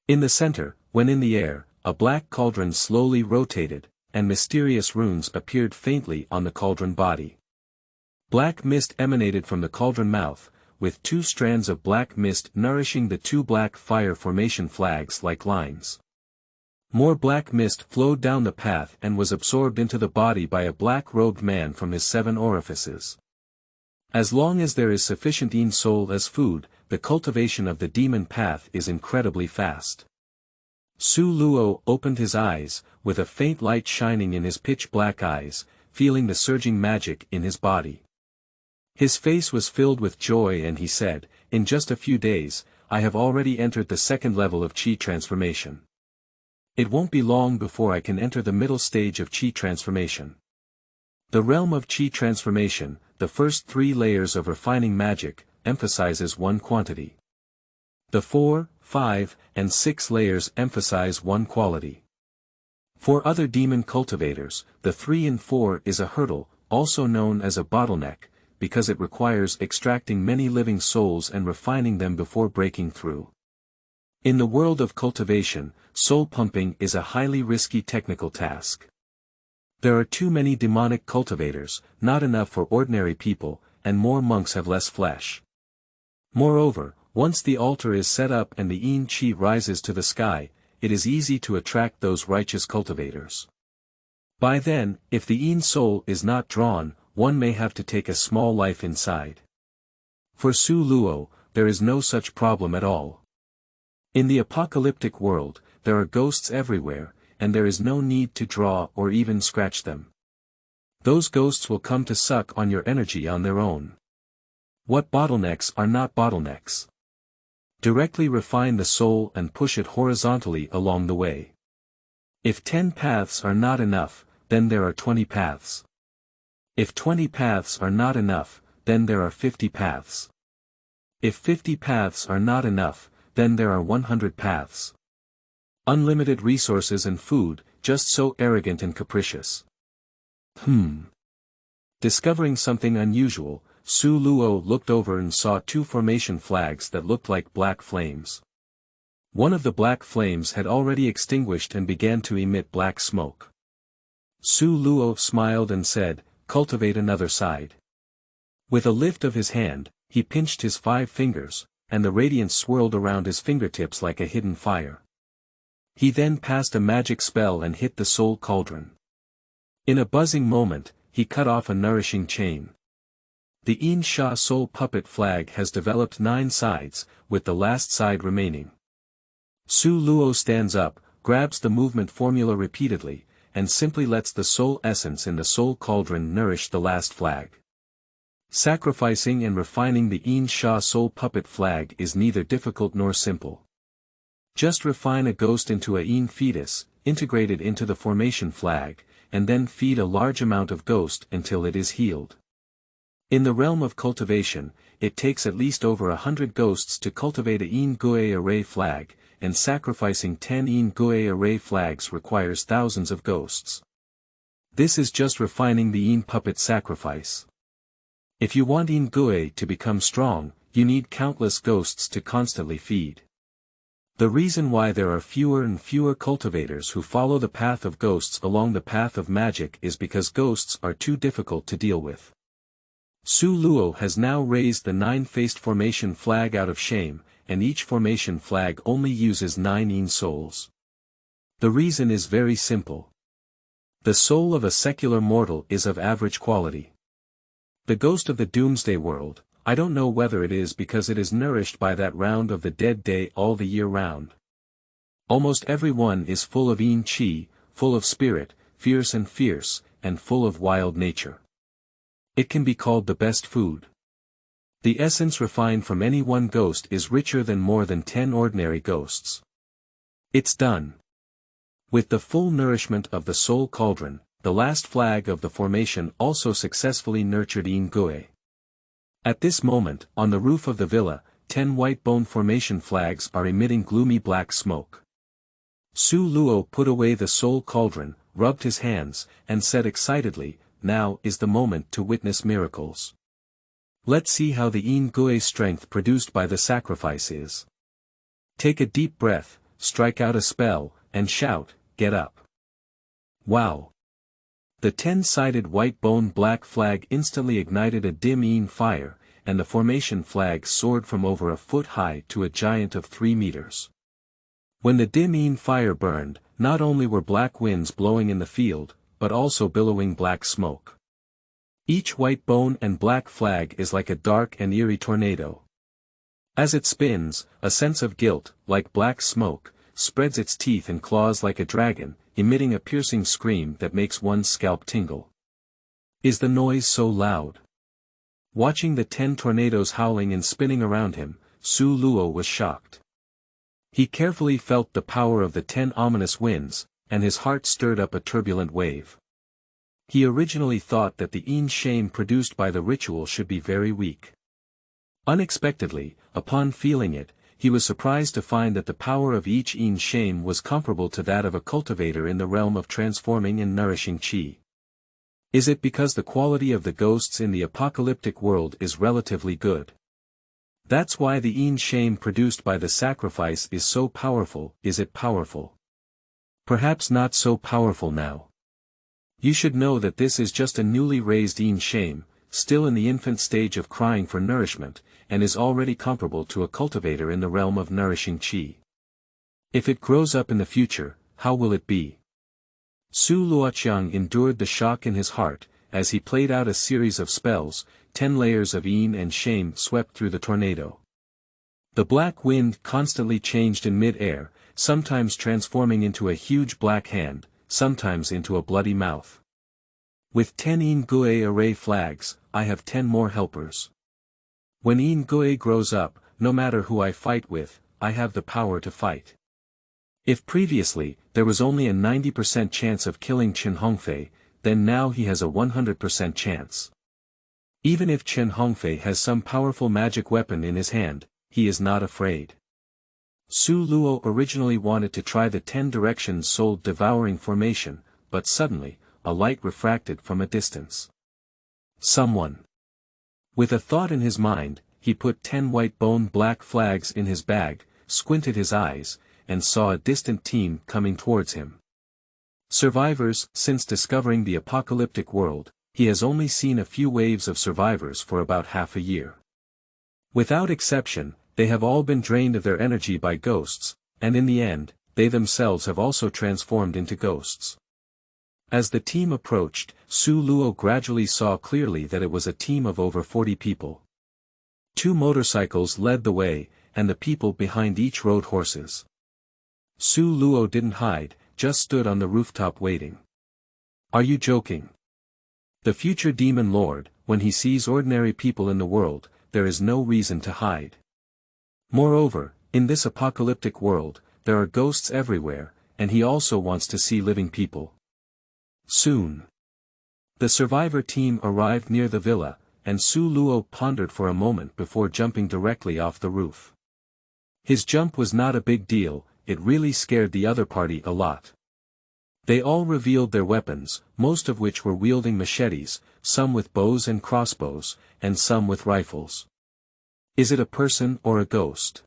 In the center, when in the air, a black cauldron slowly rotated, and mysterious runes appeared faintly on the cauldron body. Black mist emanated from the cauldron mouth, with 2 strands of black mist nourishing the 2 black fire formation flags like lines. More black mist flowed down the path and was absorbed into the body by a black-robed man from his 7 orifices. As long as there is sufficient Yin soul as food, the cultivation of the demon path is incredibly fast. Su Luo opened his eyes, with a faint light shining in his pitch-black eyes, feeling the surging magic in his body. His face was filled with joy and he said, "In just a few days, I have already entered the 2nd level of Qi transformation. It won't be long before I can enter the middle stage of Qi transformation." The realm of Qi transformation, the first 3 layers of refining magic, emphasizes 1 quantity. The 4, 5, and 6 layers emphasize 1 quality. For other demon cultivators, the 3 and 4 is a hurdle, also known as a bottleneck, because it requires extracting many living souls and refining them before breaking through. In the world of cultivation, soul pumping is a highly risky technical task. There are too many demonic cultivators, not enough for ordinary people, and more monks have less flesh. Moreover, once the altar is set up and the Yin Qi rises to the sky, it is easy to attract those righteous cultivators. By then, if the Yin soul is not drawn, one may have to take a small life inside. For Su Luo, there is no such problem at all. In the apocalyptic world, there are ghosts everywhere, and there is no need to draw or even scratch them. Those ghosts will come to suck on your energy on their own. What bottlenecks are not bottlenecks? Directly refine the soul and push it horizontally along the way. If 10 paths are not enough, then there are 20 paths. If 20 paths are not enough, then there are 50 paths. If 50 paths are not enough, then there are 100 paths. Unlimited resources and food, just so arrogant and capricious. Discovering something unusual, Su Luo looked over and saw 2 formation flags that looked like black flames. One of the black flames had already extinguished and began to emit black smoke. Su Luo smiled and said, "Cultivate another side." With a lift of his hand, he pinched his 5 fingers, and the radiance swirled around his fingertips like a hidden fire. He then passed a magic spell and hit the soul cauldron. In a buzzing moment, he cut off a nourishing chain. The Yin Sha soul puppet flag has developed 9 sides, with the last side remaining. Su Luo stands up, grabs the movement formula repeatedly, and simply lets the soul essence in the soul cauldron nourish the last flag. Sacrificing and refining the Yin Sha soul puppet flag is neither difficult nor simple. Just refine a ghost into a Yin fetus, integrate it into the formation flag, and then feed a large amount of ghost until it is healed. In the realm of cultivation, it takes at least over 100 ghosts to cultivate a Yin Gue array flag, and sacrificing 10 Yin Gue array flags requires thousands of ghosts. This is just refining the Yin puppet sacrifice. If you want Yin Gue to become strong, you need countless ghosts to constantly feed. The reason why there are fewer and fewer cultivators who follow the path of ghosts along the path of magic is because ghosts are too difficult to deal with. Su Luo has now raised the 9-faced formation flag out of shame, and each formation flag only uses 9 yin souls. The reason is very simple. The soul of a secular mortal is of average quality. The ghost of the doomsday world, I don't know whether it is because it is nourished by that round of the dead day all the year round. Almost everyone is full of yin qi, full of spirit, fierce, and full of wild nature. It can be called the best food. The essence refined from any one ghost is richer than more than 10 ordinary ghosts. It's done. With the full nourishment of the soul cauldron, the last flag of the formation also successfully nurtured Yin Gui. At this moment, on the roof of the villa, 10 white bone formation flags are emitting gloomy black smoke. Su Luo put away the soul cauldron, rubbed his hands, and said excitedly, "Now is the moment to witness miracles. Let's see how the Yin Gui strength produced by the sacrifice is. Take a deep breath, strike out a spell, and shout, 'Get up!'" Wow! The 10-sided white bone black flag instantly ignited a dim Yin fire, and the formation flag soared from over a foot high to a giant of 3 meters. When the dim Yin fire burned, not only were black winds blowing in the field, but also billowing black smoke. Each white bone and black flag is like a dark and eerie tornado. As it spins, a sense of guilt, like black smoke, spreads its teeth and claws like a dragon, emitting a piercing scream that makes one's scalp tingle. Is the noise so loud? Watching the 10 tornadoes howling and spinning around him, Su Luo was shocked. He carefully felt the power of the 10 ominous winds, and his heart stirred up a turbulent wave. He originally thought that the Yin shame produced by the ritual should be very weak. Unexpectedly, upon feeling it, he was surprised to find that the power of each Yin shame was comparable to that of a cultivator in the realm of transforming and nourishing qi. Is it because the quality of the ghosts in the apocalyptic world is relatively good? That's why the Yin shame produced by the sacrifice is so powerful. Is it powerful? Perhaps not so powerful now. You should know that this is just a newly raised Yin shame, still in the infant stage of crying for nourishment, and is already comparable to a cultivator in the realm of nourishing qi. If it grows up in the future, how will it be? Su Luoqiang endured the shock in his heart, as he played out a series of spells. 10 layers of Yin and shame swept through the tornado. The black wind constantly changed in mid-air, sometimes transforming into a huge black hand, sometimes into a bloody mouth. With 10 Yin Gui array flags, I have 10 more helpers. When Yin Gui grows up, no matter who I fight with, I have the power to fight. If previously, there was only a 90% chance of killing Chen Hongfei, then now he has a 100% chance. Even if Chen Hongfei has some powerful magic weapon in his hand, he is not afraid. Su Luo originally wanted to try the 10 directions soul devouring formation, but suddenly, a light refracted from a distance. Someone. With a thought in his mind, he put 10 white bone black flags in his bag, squinted his eyes, and saw a distant team coming towards him. Survivors. Since discovering the apocalyptic world, he has only seen a few waves of survivors for about half a year. Without exception, they have all been drained of their energy by ghosts, and in the end, they themselves have also transformed into ghosts. As the team approached, Su Luo gradually saw clearly that it was a team of over 40 people. 2 motorcycles led the way, and the people behind each rode horses. Su Luo didn't hide, just stood on the rooftop waiting. Are you joking? The future demon lord, when he sees ordinary people in the world, there is no reason to hide. Moreover, in this apocalyptic world, there are ghosts everywhere, and he also wants to see living people. Soon. The survivor team arrived near the villa, and Su Luo pondered for a moment before jumping directly off the roof. His jump was not a big deal, it really scared the other party a lot. They all revealed their weapons, most of which were wielding machetes, some with bows and crossbows, and some with rifles. Is it a person or a ghost?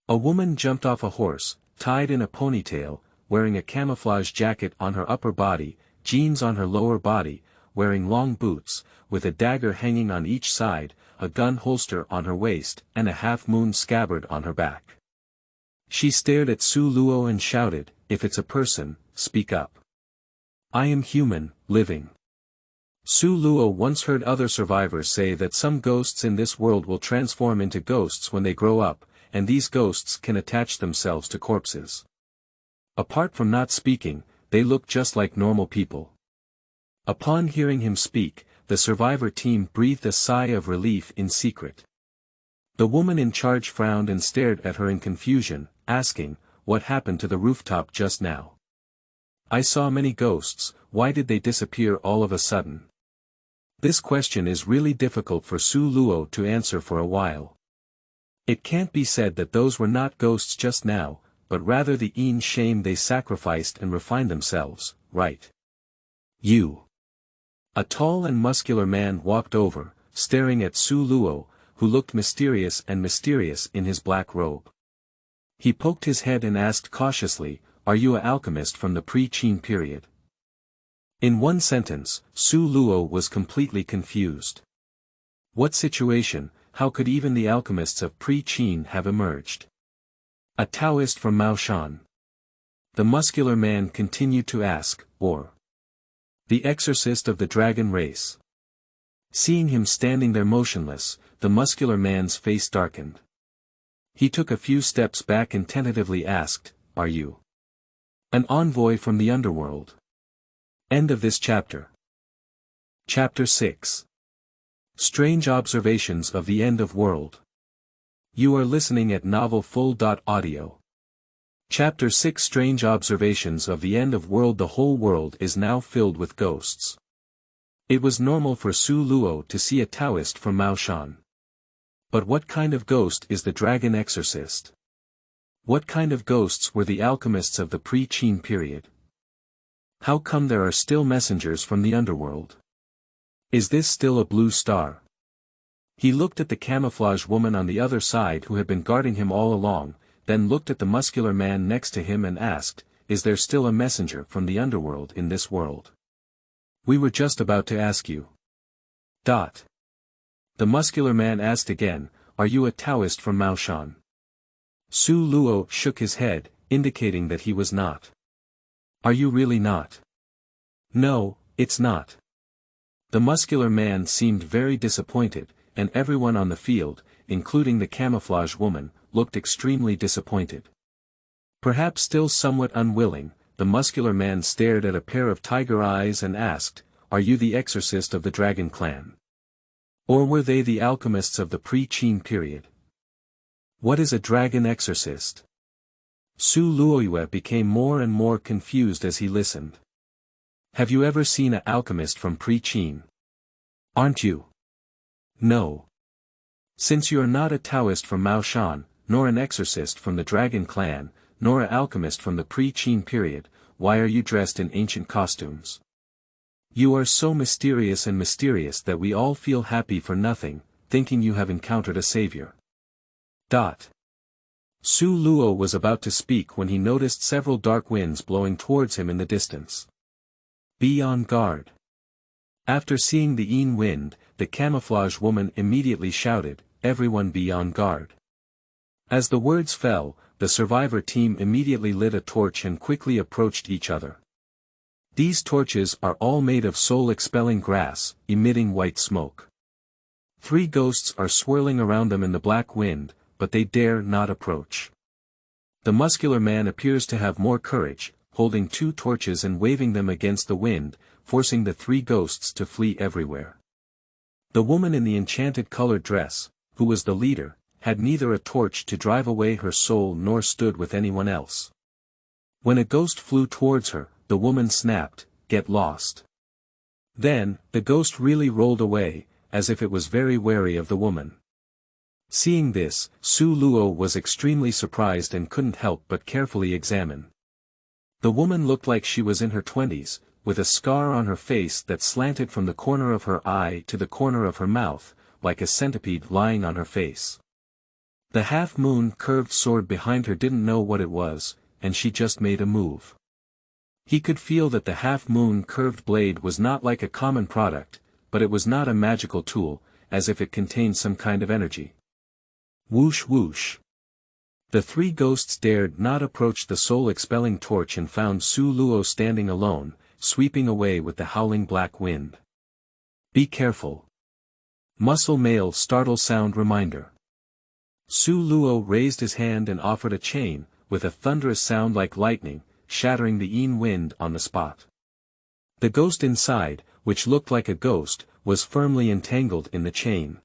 A woman jumped off a horse, tied in a ponytail, wearing a camouflage jacket on her upper body, jeans on her lower body, wearing long boots, with a dagger hanging on each side, a gun holster on her waist, and a half-moon scabbard on her back. She stared at Su Luo and shouted, "If it's a person, speak up. I am human, living." Su Luo once heard other survivors say that some ghosts in this world will transform into ghosts when they grow up, and these ghosts can attach themselves to corpses. Apart from not speaking, they look just like normal people. Upon hearing him speak, the survivor team breathed a sigh of relief in secret. The woman in charge frowned and stared at her in confusion, asking, "What happened to the rooftop just now? I saw many ghosts, why did they disappear all of a sudden?" This question is really difficult for Su Luo to answer for a while. It can't be said that those were not ghosts just now, but rather the een shame they sacrificed and refined themselves, right? You. A tall and muscular man walked over, staring at Su Luo, who looked mysterious in his black robe. He poked his head and asked cautiously, "Are you an alchemist from the pre-Qin period?" In one sentence, Su Luo was completely confused. What situation, how could even the alchemists of pre-Qin have emerged? A Taoist from Maoshan. The muscular man continued to ask, or the exorcist of the dragon race. Seeing him standing there motionless, the muscular man's face darkened. He took a few steps back and tentatively asked, "Are you an envoy from the underworld?" End of this chapter. Chapter 6. Strange Observations of the End of World. You are listening at novelfull.audio. Chapter 6. Strange Observations of the End of World. The whole world is now filled with ghosts. It was normal for Su Luo to see a Taoist from Maoshan. But what kind of ghost is the dragon exorcist? What kind of ghosts were the alchemists of the pre-Qin period? How come there are still messengers from the underworld? Is this still a blue star? He looked at the camouflage woman on the other side who had been guarding him all along, then looked at the muscular man next to him and asked, "Is there still a messenger from the underworld in this world? We were just about to ask you." The muscular man asked again, "Are you a Taoist from Maoshan?" Su Luo shook his head, indicating that he was not. "Are you really not?" "No, it's not." The muscular man seemed very disappointed, and everyone on the field, including the camouflage woman, looked extremely disappointed. Perhaps still somewhat unwilling, the muscular man stared at a pair of tiger eyes and asked, "Are you the exorcist of the dragon clan? Or were they the alchemists of the pre-Qin period?" What is a dragon exorcist? Su Luoyue became more and more confused as he listened. Have you ever seen an alchemist from pre-Qin? Aren't you? No. Since you are not a Taoist from Maoshan, nor an exorcist from the dragon clan, nor an alchemist from the pre-Qin period, why are you dressed in ancient costumes? You are so mysterious that we all feel happy for nothing, thinking you have encountered a savior. Su Luo was about to speak when he noticed several dark winds blowing towards him in the distance. Be on guard. After seeing the een wind, the camouflage woman immediately shouted, "Everyone be on guard." As the words fell, the survivor team immediately lit a torch and quickly approached each other. These torches are all made of soul-expelling grass, emitting white smoke. 3 ghosts are swirling around them in the black wind, but they dare not approach. The muscular man appears to have more courage, holding 2 torches and waving them against the wind, forcing the 3 ghosts to flee everywhere. The woman in the enchanted colored dress, who was the leader, had neither a torch to drive away her soul nor stood with anyone else. When a ghost flew towards her, the woman snapped, "Get lost." Then, the ghost really rolled away, as if it was very wary of the woman. Seeing this, Su Luo was extremely surprised and couldn't help but carefully examine. The woman looked like she was in her 20s, with a scar on her face that slanted from the corner of her eye to the corner of her mouth, like a centipede lying on her face. The half-moon curved sword behind her didn't know what it was, and she just made a move. He could feel that the half-moon curved blade was not like a common product, but it was not a magical tool, as if it contained some kind of energy. Whoosh whoosh. The three ghosts dared not approach the soul-expelling torch and found Su Luo standing alone, sweeping away with the howling black wind. Be careful. Muscle male startle sound reminder. Su Luo raised his hand and offered a chain, with a thunderous sound like lightning, shattering the Yin wind on the spot. The ghost inside, which looked like a ghost, was firmly entangled in the chain.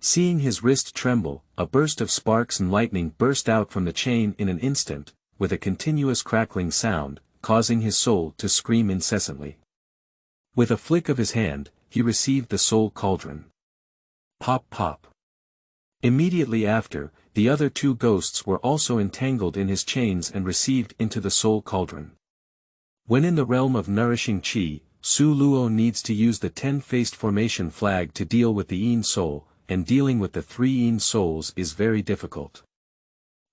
Seeing his wrist tremble, a burst of sparks and lightning burst out from the chain in an instant, with a continuous crackling sound, causing his soul to scream incessantly. With a flick of his hand, he received the soul cauldron. Pop pop. Immediately after, the other two ghosts were also entangled in his chains and received into the soul cauldron. When in the realm of nourishing Qi, Su Luo needs to use the 10-faced formation flag to deal with the Yin soul, and dealing with the three Yin souls is very difficult.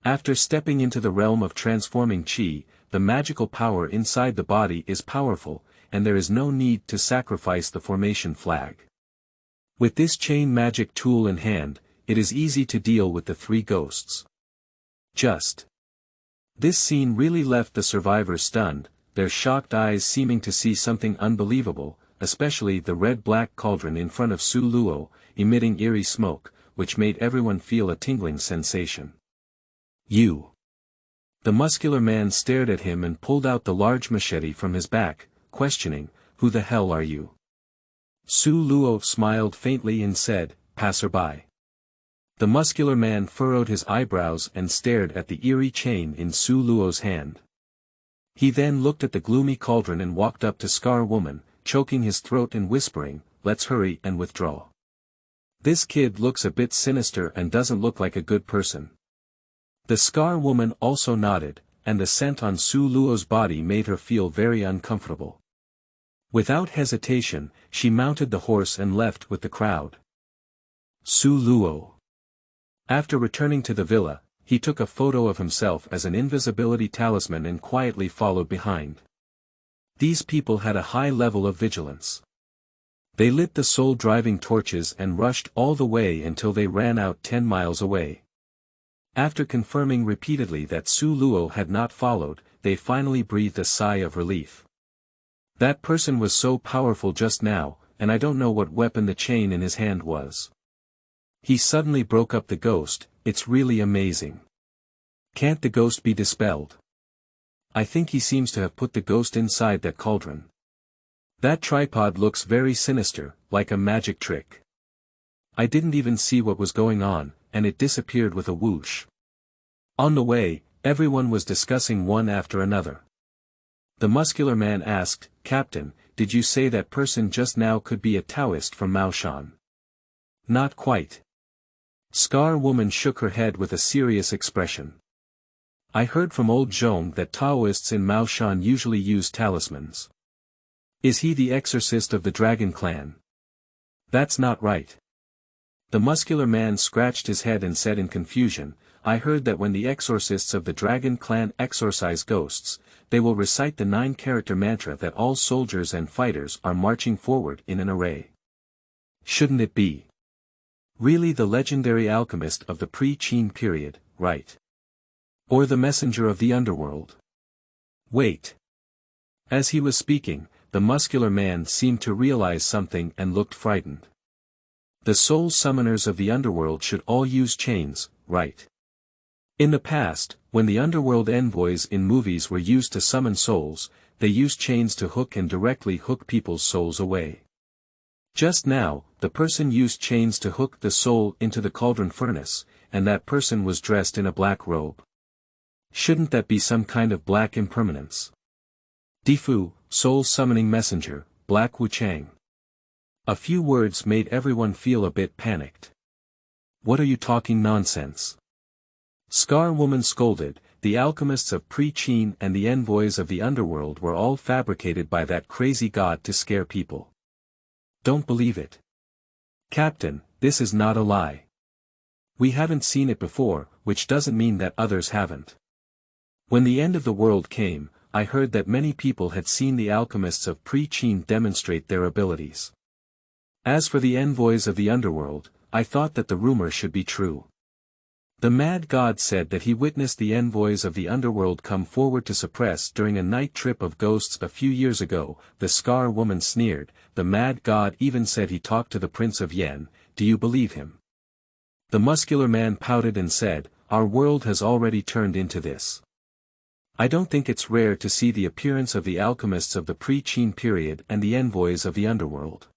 After stepping into the realm of transforming Qi, the magical power inside the body is powerful, and there is no need to sacrifice the formation flag. With this chain magic tool in hand, it is easy to deal with the three ghosts. This scene really left the survivors stunned, their shocked eyes seeming to see something unbelievable, especially the red-black cauldron in front of Su Luo, emitting eerie smoke, which made everyone feel a tingling sensation. You. The muscular man stared at him and pulled out the large machete from his back, questioning, "Who the hell are you?" Su Luo smiled faintly and said, "Passerby." The muscular man furrowed his eyebrows and stared at the eerie chain in Su Luo's hand. He then looked at the gloomy cauldron and walked up to Scar Woman, choking his throat and whispering, "Let's hurry and withdraw. This kid looks a bit sinister and doesn't look like a good person." The Scar Woman also nodded, and the scent on Su Luo's body made her feel very uncomfortable. Without hesitation, she mounted the horse and left with the crowd. Su Luo. After returning to the villa, he took a photo of himself as an invisibility talisman and quietly followed behind. These people had a high level of vigilance. They lit the soul-driving torches and rushed all the way until they ran out 10 miles away. After confirming repeatedly that Su Luo had not followed, they finally breathed a sigh of relief. That person was so powerful just now, and I don't know what weapon the chain in his hand was. He suddenly broke up the ghost. It's really amazing. Can't the ghost be dispelled? I think he seems to have put the ghost inside that cauldron. That tripod looks very sinister, like a magic trick. I didn't even see what was going on, and it disappeared with a whoosh. On the way, everyone was discussing one after another. The muscular man asked, "Captain, did you say that person just now could be a Taoist from Maoshan?" "Not quite." Scar Woman shook her head with a serious expression. "I heard from old Zhong that Taoists in Maoshan usually use talismans." "Is he the exorcist of the Dragon Clan?" "That's not right." The muscular man scratched his head and said in confusion, "I heard that when the exorcists of the Dragon Clan exorcise ghosts, they will recite the 9-character mantra that all soldiers and fighters are marching forward in an array." "Shouldn't it be really the legendary alchemist of the pre-Qin period, right? Or the messenger of the underworld?" "Wait." As he was speaking, the muscular man seemed to realize something and looked frightened. "The soul summoners of the underworld should all use chains, right? In the past, when the underworld envoys in movies were used to summon souls, they used chains to hook and directly hook people's souls away. Just now, the person used chains to hook the soul into the cauldron furnace, and that person was dressed in a black robe. Shouldn't that be some kind of black impermanence? Difu, soul summoning messenger, Black Wu Chang. A few words made everyone feel a bit panicked. "What are you talking nonsense?" Scar Woman scolded. "The alchemists of pre-Qin and the envoys of the underworld were all fabricated by that crazy god to scare people. Don't believe it. Captain, this is not a lie. We haven't seen it before, which doesn't mean that others haven't. When the end of the world came, I heard that many people had seen the alchemists of Pre-Qin demonstrate their abilities. As for the envoys of the underworld, I thought that the rumor should be true. The mad god said that he witnessed the envoys of the underworld come forward to suppress during a night trip of ghosts a few years ago. The Scar woman sneered. The mad god even said he talked to the Prince of Yen. Do you believe him? The muscular man pouted and said, our world has already turned into this. I don't think it's rare to see the appearance of the alchemists of the Pre-Qin period and the envoys of the underworld.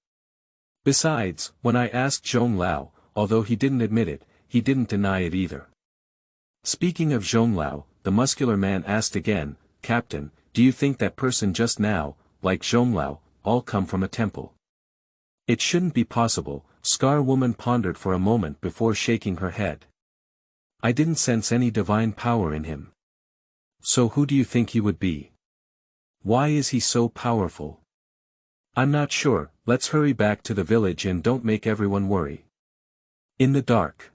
Besides, when I asked Zhong Lao, although he didn't admit it, he didn't deny it either. Speaking of Zhong Lao, the muscular man asked again, Captain, do you think that person just now, like Zhong Lao, all come from a temple? It shouldn't be possible. Scar woman pondered for a moment before shaking her head. I didn't sense any divine power in him. So who do you think he would be? Why is he so powerful? I'm not sure. Let's hurry back to the village and don't make everyone worry. In the dark.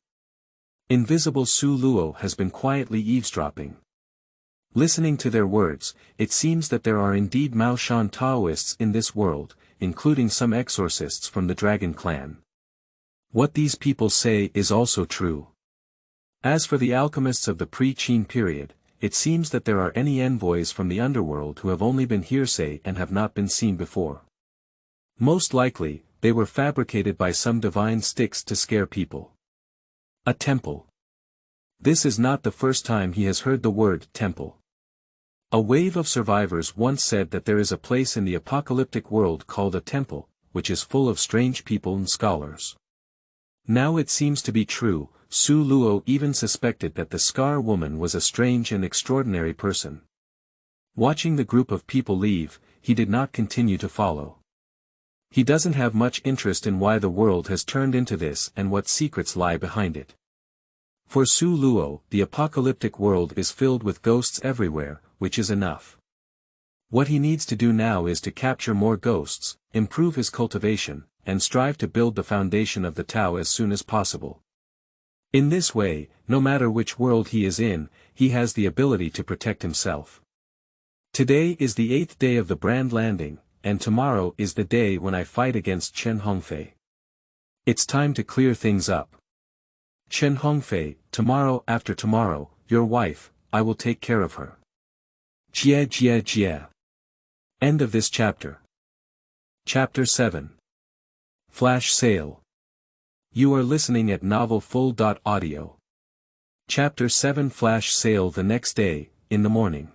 Invisible Su Luo has been quietly eavesdropping. Listening to their words, it seems that there are indeed Mao Shan Taoists in this world, including some exorcists from the Dragon Clan. What these people say is also true. As for the alchemists of the Pre-Qin period, it seems that there are any envoys from the underworld who have only been hearsay and have not been seen before. Most likely, they were fabricated by some divine sticks to scare people. A temple. This is not the first time he has heard the word temple. A wave of survivors once said that there is a place in the apocalyptic world called a temple, which is full of strange people and scholars. Now it seems to be true. Su Luo even suspected that the Scar woman was a strange and extraordinary person. Watching the group of people leave, he did not continue to follow. He doesn't have much interest in why the world has turned into this and what secrets lie behind it. For Su Luo, the apocalyptic world is filled with ghosts everywhere, which is enough. What he needs to do now is to capture more ghosts, improve his cultivation, and strive to build the foundation of the Tao as soon as possible. In this way, no matter which world he is in, he has the ability to protect himself. Today is the 8th day of the Brand Landing, and tomorrow is the day when I fight against Chen Hongfei. It's time to clear things up. Chen Hongfei, tomorrow after tomorrow, your wife, I will take care of her. Jie jie jie. End of this chapter. Chapter 7. Flash Sale. You are listening at novelfull.audio. Chapter 7 Flash Sale. The next day, in the morning.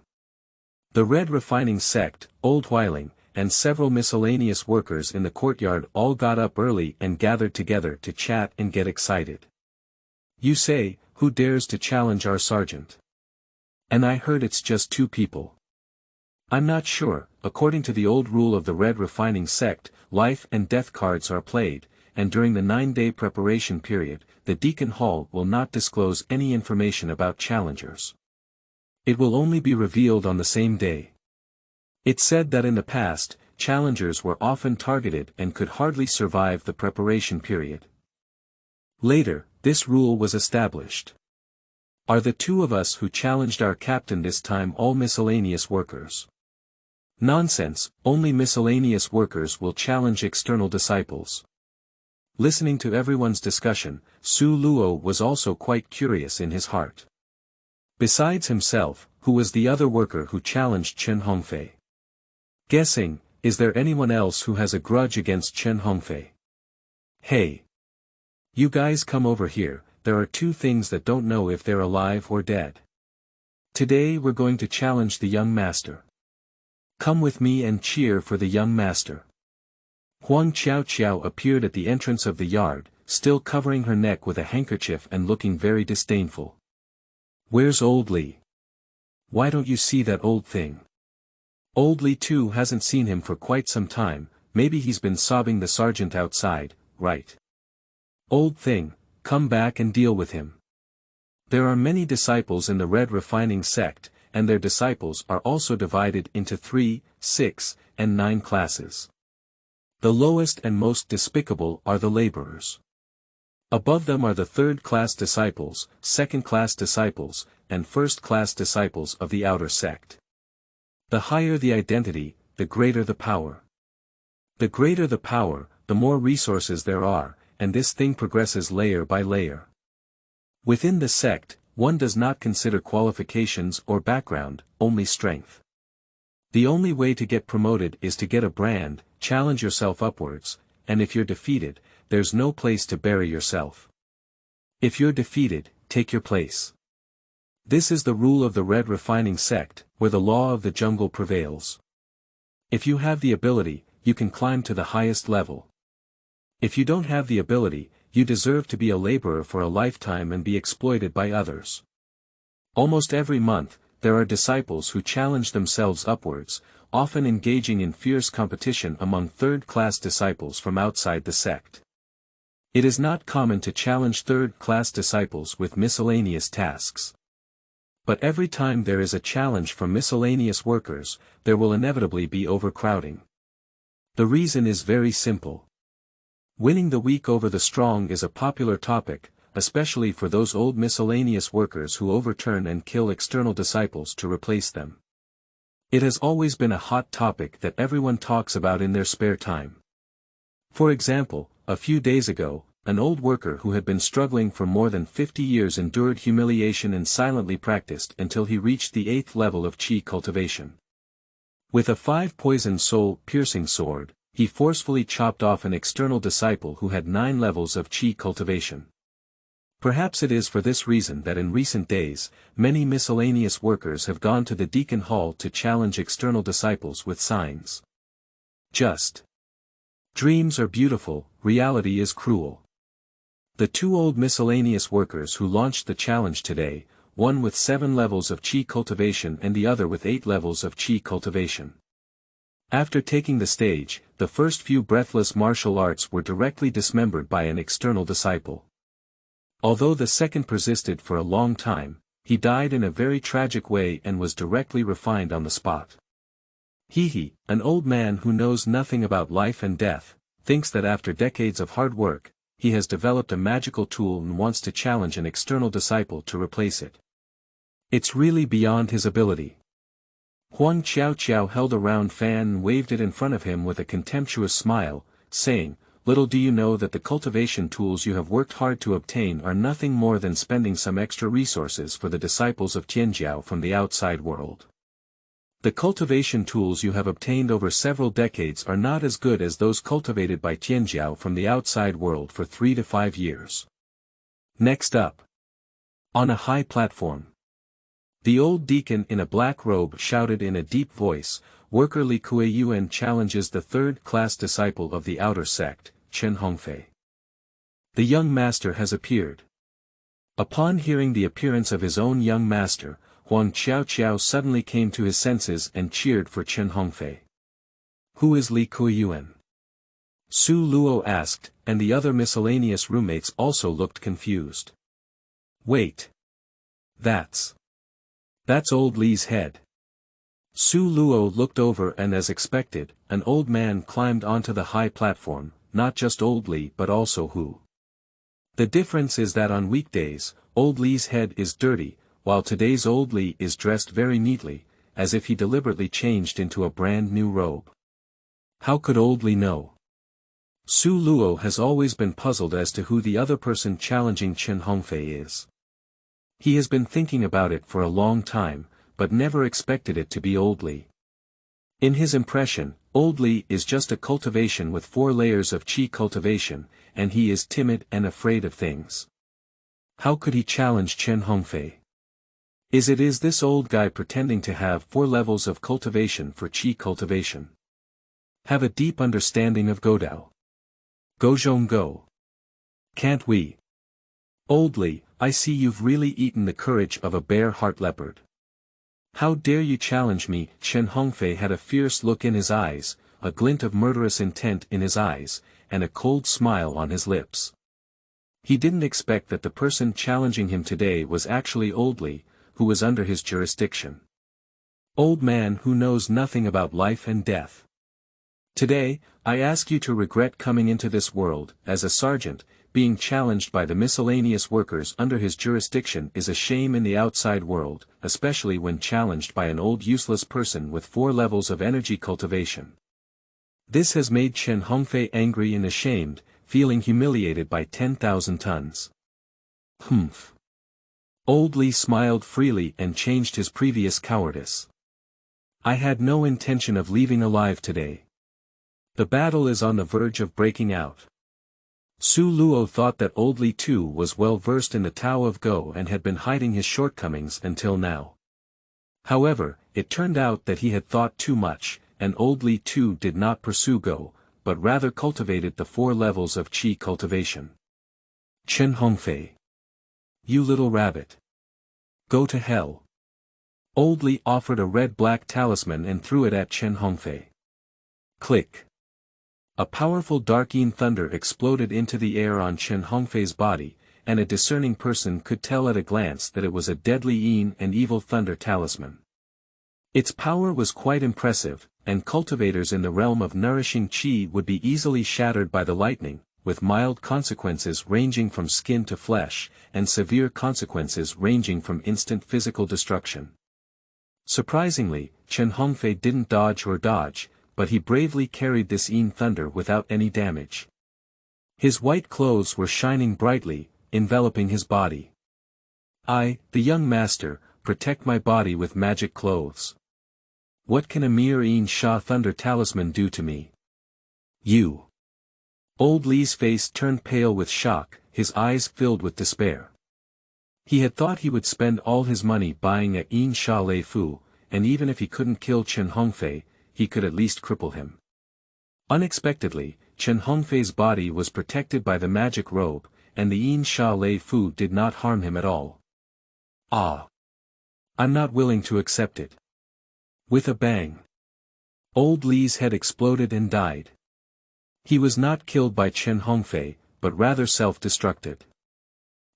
The Red Refining Sect, Old Huiling, and several miscellaneous workers in the courtyard all got up early and gathered together to chat and get excited. You say, who dares to challenge our sergeant? And I heard it's just 2 people. I'm not sure. According to the old rule of the Red Refining Sect, life and death cards are played, and during the 9-day preparation period, the Deacon Hall will not disclose any information about challengers. It will only be revealed on the same day. It's said that in the past, challengers were often targeted and could hardly survive the preparation period. Later, this rule was established. Are the 2 of us who challenged our captain this time all miscellaneous workers? Nonsense, only miscellaneous workers will challenge external disciples. Listening to everyone's discussion, Su Luo was also quite curious in his heart. Besides himself, who was the other worker who challenged Chen Hongfei? Guessing, is there anyone else who has a grudge against Chen Hongfei? Hey! You guys come over here, there are 2 things that don't know if they're alive or dead. Today we're going to challenge the young master. Come with me and cheer for the young master. Huang Qiao appeared at the entrance of the yard, still covering her neck with a handkerchief and looking very disdainful. Where's Old Li? Why don't you see that old thing? Old Li too hasn't seen him for quite some time. Maybe he's been sobbing the sergeant outside, right? Old thing, come back and deal with him. There are many disciples in the Red Refining Sect, and their disciples are also divided into 3, 6, and 9 classes. The lowest and most despicable are the laborers. Above them are the 3rd-class disciples, 2nd-class disciples, and 1st-class disciples of the outer sect. The higher the identity, the greater the power. The greater the power, the more resources there are, and this thing progresses layer by layer. Within the sect, one does not consider qualifications or background, only strength. The only way to get promoted is to get a brand, challenge yourself upwards, and if you're defeated, there's no place to bury yourself. If you're defeated, take your place. This is the rule of the Red Refining sect, where the law of the jungle prevails. If you have the ability, you can climb to the highest level. If you don't have the ability, you deserve to be a laborer for a lifetime and be exploited by others. Almost every month, there are disciples who challenge themselves upwards, often engaging in fierce competition among third-class disciples from outside the sect. It is not common to challenge third-class disciples with miscellaneous tasks. But every time there is a challenge from miscellaneous workers, there will inevitably be overcrowding. The reason is very simple. Winning the weak over the strong is a popular topic, especially for those old miscellaneous workers who overturn and kill external disciples to replace them. It has always been a hot topic that everyone talks about in their spare time. For example, a few days ago, an old worker who had been struggling for more than 50 years endured humiliation and silently practiced until he reached the 8th level of chi cultivation. With a 5-poison soul-piercing sword, he forcefully chopped off an external disciple who had 9 levels of chi cultivation. Perhaps it is for this reason that in recent days, many miscellaneous workers have gone to the Deacon Hall to challenge external disciples with signs. Just. Dreams are beautiful, reality is cruel. The 2 old miscellaneous workers who launched the challenge today, one with 7 levels of chi cultivation and the other with 8 levels of chi cultivation. After taking the stage, the first few breathless martial arts were directly dismembered by an external disciple. Although the second persisted for a long time, he died in a very tragic way and was directly refined on the spot. An old man who knows nothing about life and death, thinks that after decades of hard work, he has developed a magical tool and wants to challenge an external disciple to replace it. It's really beyond his ability. Huang Qiao held a round fan and waved it in front of him with a contemptuous smile, saying, "Little do you know that the cultivation tools you have worked hard to obtain are nothing more than spending some extra resources for the disciples of Tianjiao from the outside world. The cultivation tools you have obtained over several decades are not as good as those cultivated by Tianjiao from the outside world for 3 to 5 years. Next up. On a high platform. The old deacon in a black robe shouted in a deep voice, "Worker Li Kueyuan challenges the third-class disciple of the outer sect, Chen Hongfei. The young master has appeared." Upon hearing the appearance of his own young master, Huang Qiao suddenly came to his senses and cheered for Chen Hongfei. "Who is Li Kueyuan?" Su Luo asked, and the other miscellaneous roommates also looked confused. "Wait. That's old Li's head." Su Luo looked over and as expected, an old man climbed onto the high platform, not just old Li but also Hu. The difference is that on weekdays, old Li's head is dirty, while today's old Li is dressed very neatly, as if he deliberately changed into a brand new robe. How could old Li know? Su Luo has always been puzzled as to who the other person challenging Chen Hongfei is. He has been thinking about it for a long time, but never expected it to be old Li. In his impression, old Li is just a cultivation with 4 layers of chi cultivation, and he is timid and afraid of things. How could he challenge Chen Hongfei? Is this old guy pretending to have 4 levels of cultivation for chi cultivation? Have a deep understanding of Godao. Gozhong Go. Can't we? Old Li, I see you've really eaten the courage of a bear-heart leopard. How dare you challenge me? Chen Hongfei had a fierce look in his eyes, a glint of murderous intent in his eyes, and a cold smile on his lips. He didn't expect that the person challenging him today was actually old Li, who was under his jurisdiction. Old man who knows nothing about life and death. Today, I ask you to regret coming into this world, as a sergeant, being challenged by the miscellaneous workers under his jurisdiction is a shame in the outside world, especially when challenged by an old useless person with 4 levels of energy cultivation. This has made Chen Hongfei angry and ashamed, feeling humiliated by 10,000 tons. Humph. Old Li smiled freely and changed his previous cowardice. I had no intention of leaving alive today. The battle is on the verge of breaking out. Su Luo thought that Old Li too was well versed in the Tao of Go and had been hiding his shortcomings until now. However, it turned out that he had thought too much, and Old Li too did not pursue Go, but rather cultivated the 4 levels of Qi cultivation. Chen Hongfei. You little rabbit. Go to hell. Old Li offered a red-black talisman and threw it at Chen Hongfei. Click. A powerful dark-een thunder exploded into the air on Chen Hongfei's body, and a discerning person could tell at a glance that it was a deadly een and evil thunder talisman. Its power was quite impressive, and cultivators in the realm of nourishing qi would be easily shattered by the lightning, with mild consequences ranging from skin to flesh, and severe consequences ranging from instant physical destruction. Surprisingly, Chen Hongfei didn't dodge, but he bravely carried this een thunder without any damage. His white clothes were shining brightly, enveloping his body. I, the young master, protect my body with magic clothes. What can a mere een sha thunder talisman do to me? You. Old Li's face turned pale with shock, his eyes filled with despair. He had thought he would spend all his money buying a een sha lei fu, and even if he couldn't kill Chen Hongfei, he could at least cripple him. Unexpectedly, Chen Hongfei's body was protected by the magic robe, and the een sha lei fu did not harm him at all. Ah! I'm not willing to accept it. With a bang. Old Li's head exploded and died. He was not killed by Chen Hongfei, but rather self-destructed.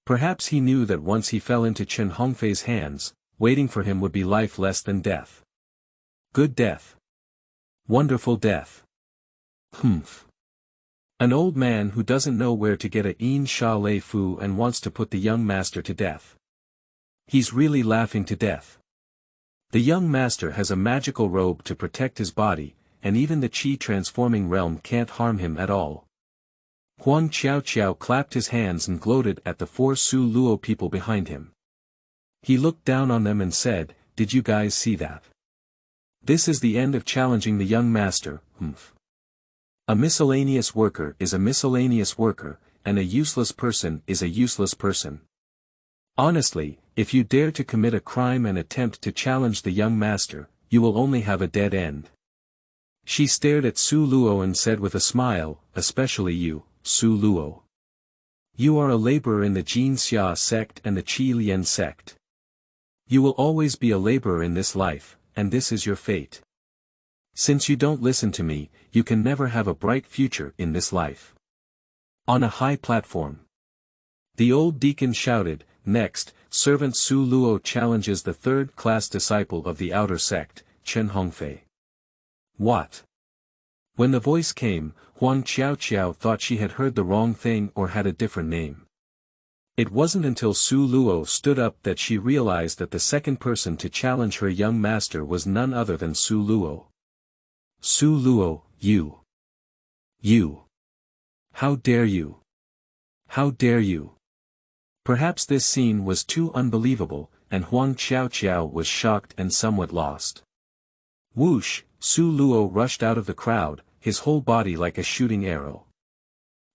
Perhaps he knew that once he fell into Chen Hongfei's hands, waiting for him would be life less than death. Good death. Wonderful death. Humph. An old man who doesn't know where to get a een sha lei fu and wants to put the young master to death. He's really laughing to death. The young master has a magical robe to protect his body, and even the qi transforming realm can't harm him at all. Huang Qiao clapped his hands and gloated at the 4 Su Luo people behind him. He looked down on them and said, "Did you guys see that? This is the end of challenging the young master, humph. A miscellaneous worker is a miscellaneous worker, and a useless person is a useless person. Honestly, if you dare to commit a crime and attempt to challenge the young master, you will only have a dead end." She stared at Su Luo and said with a smile, "Especially you, Su Luo. You are a laborer in the Jin Xia sect and the Qi Lian sect. You will always be a laborer in this life, and this is your fate. Since you don't listen to me, you can never have a bright future in this life." On a high platform. The old deacon shouted, "Next, servant Su Luo challenges the 3rd-class disciple of the outer sect, Chen Hongfei." What? When the voice came, Huang Qiao thought she had heard the wrong thing or had a different name. It wasn't until Su Luo stood up that she realized that the second person to challenge her young master was none other than Su Luo. Su Luo, you. You. How dare you? How dare you? Perhaps this scene was too unbelievable, and Huang Qiao was shocked and somewhat lost. Whoosh, Su Luo rushed out of the crowd, his whole body like a shooting arrow.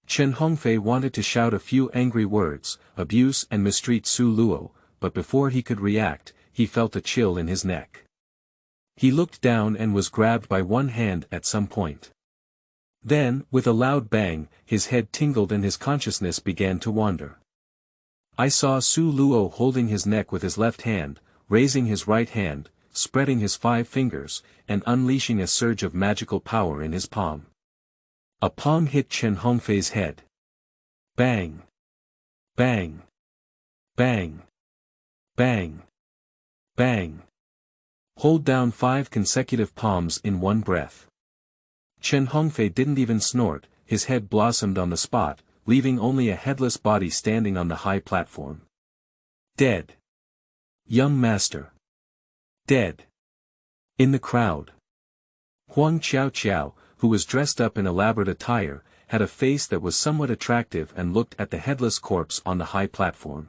Chen Hongfei wanted to shout a few angry words, abuse and mistreat Su Luo, but before he could react, he felt a chill in his neck. He looked down and was grabbed by one hand at some point. Then, with a loud bang, his head tingled and his consciousness began to wander. I saw Su Luo holding his neck with his left hand, raising his right hand, spreading his 5 fingers, and unleashing a surge of magical power in his palm. A palm hit Chen Hongfei's head. Bang! Bang! Bang! Bang! Bang! Hold down 5 consecutive palms in one breath. Chen Hongfei didn't even snort, his head blossomed on the spot, leaving only a headless body standing on the high platform. Dead. Young master. Dead. In the crowd. Huang Qiao, who was dressed up in elaborate attire, had a face that was somewhat attractive and looked at the headless corpse on the high platform.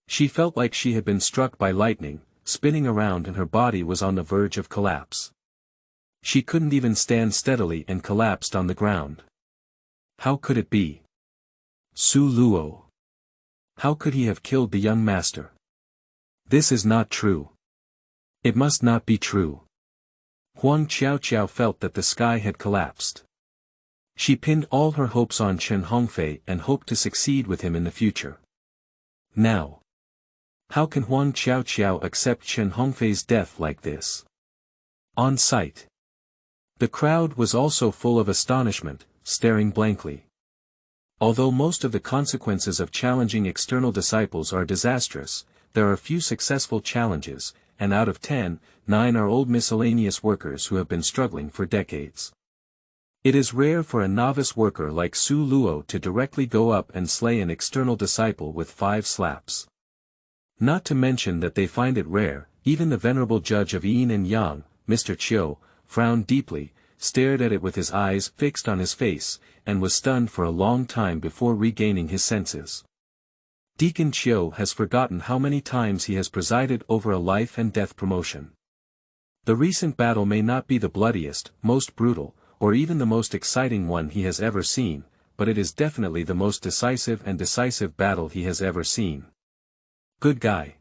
She felt like she had been struck by lightning, spinning around and her body was on the verge of collapse. She couldn't even stand steadily and collapsed on the ground. How could it be? Su Luo. How could he have killed the young master? This is not true. It must not be true. Huang Qiao felt that the sky had collapsed. She pinned all her hopes on Chen Hongfei and hoped to succeed with him in the future. Now. How can Huang Qiao accept Chen Hongfei's death like this? On sight. The crowd was also full of astonishment, staring blankly. Although most of the consequences of challenging external disciples are disastrous, there are few successful challenges, and out of 10, 9 are old miscellaneous workers who have been struggling for decades. It is rare for a novice worker like Su Luo to directly go up and slay an external disciple with 5 slaps. Not to mention that they find it rare, even the venerable judge of Yin and Yang, Mr. Chiu, frowned deeply, stared at it with his eyes fixed on his face, and was stunned for a long time before regaining his senses. Deacon Chiu has forgotten how many times he has presided over a life and death promotion. The recent battle may not be the bloodiest, most brutal, or even the most exciting one he has ever seen, but it is definitely the most decisive battle he has ever seen. Good guy.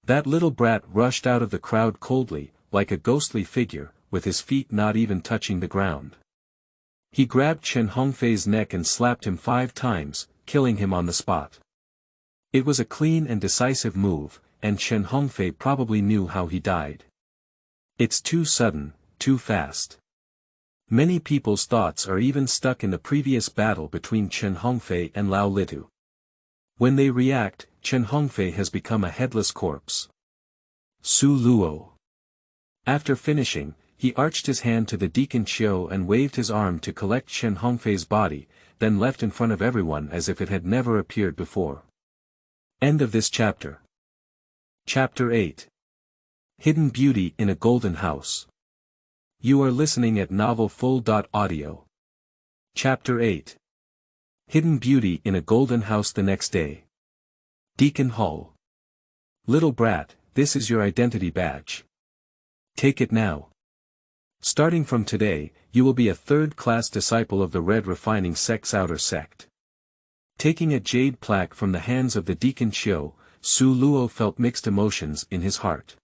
That little brat rushed out of the crowd coldly, like a ghostly figure, with his feet not even touching the ground. He grabbed Chen Hongfei's neck and slapped him 5 times, killing him on the spot. It was a clean and decisive move, and Chen Hongfei probably knew how he died. It's too sudden, too fast. Many people's thoughts are even stuck in the previous battle between Chen Hongfei and Lao Litu. When they react, Chen Hongfei has become a headless corpse. Su Luo. After finishing, he arched his hand to the Deacon Chiu and waved his arm to collect Chen Hongfei's body, then left in front of everyone as if it had never appeared before. End of this chapter. Chapter 8. Hidden Beauty in a Golden House. You are listening at novelfull.audio. Chapter 8. Hidden Beauty in a Golden House. The next day. Deacon Hall. Little brat, this is your identity badge. Take it now. Starting from today, you will be a third-class disciple of the Red Refining Sect's outer sect. Taking a jade plaque from the hands of the Deacon Chiu, Su Luo felt mixed emotions in his heart.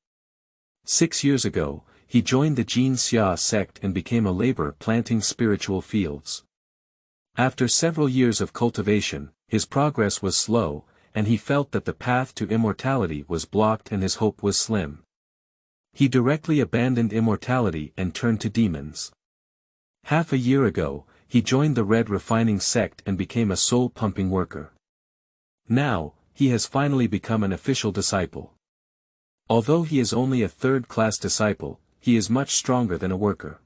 6 years ago, he joined the Jin Xia sect and became a laborer planting spiritual fields. After several years of cultivation, his progress was slow, and he felt that the path to immortality was blocked and his hope was slim. He directly abandoned immortality and turned to demons. Half a year ago, he joined the Red Refining Sect and became a soul-pumping worker. Now, he has finally become an official disciple. Although he is only a third-class disciple, he is much stronger than a worker.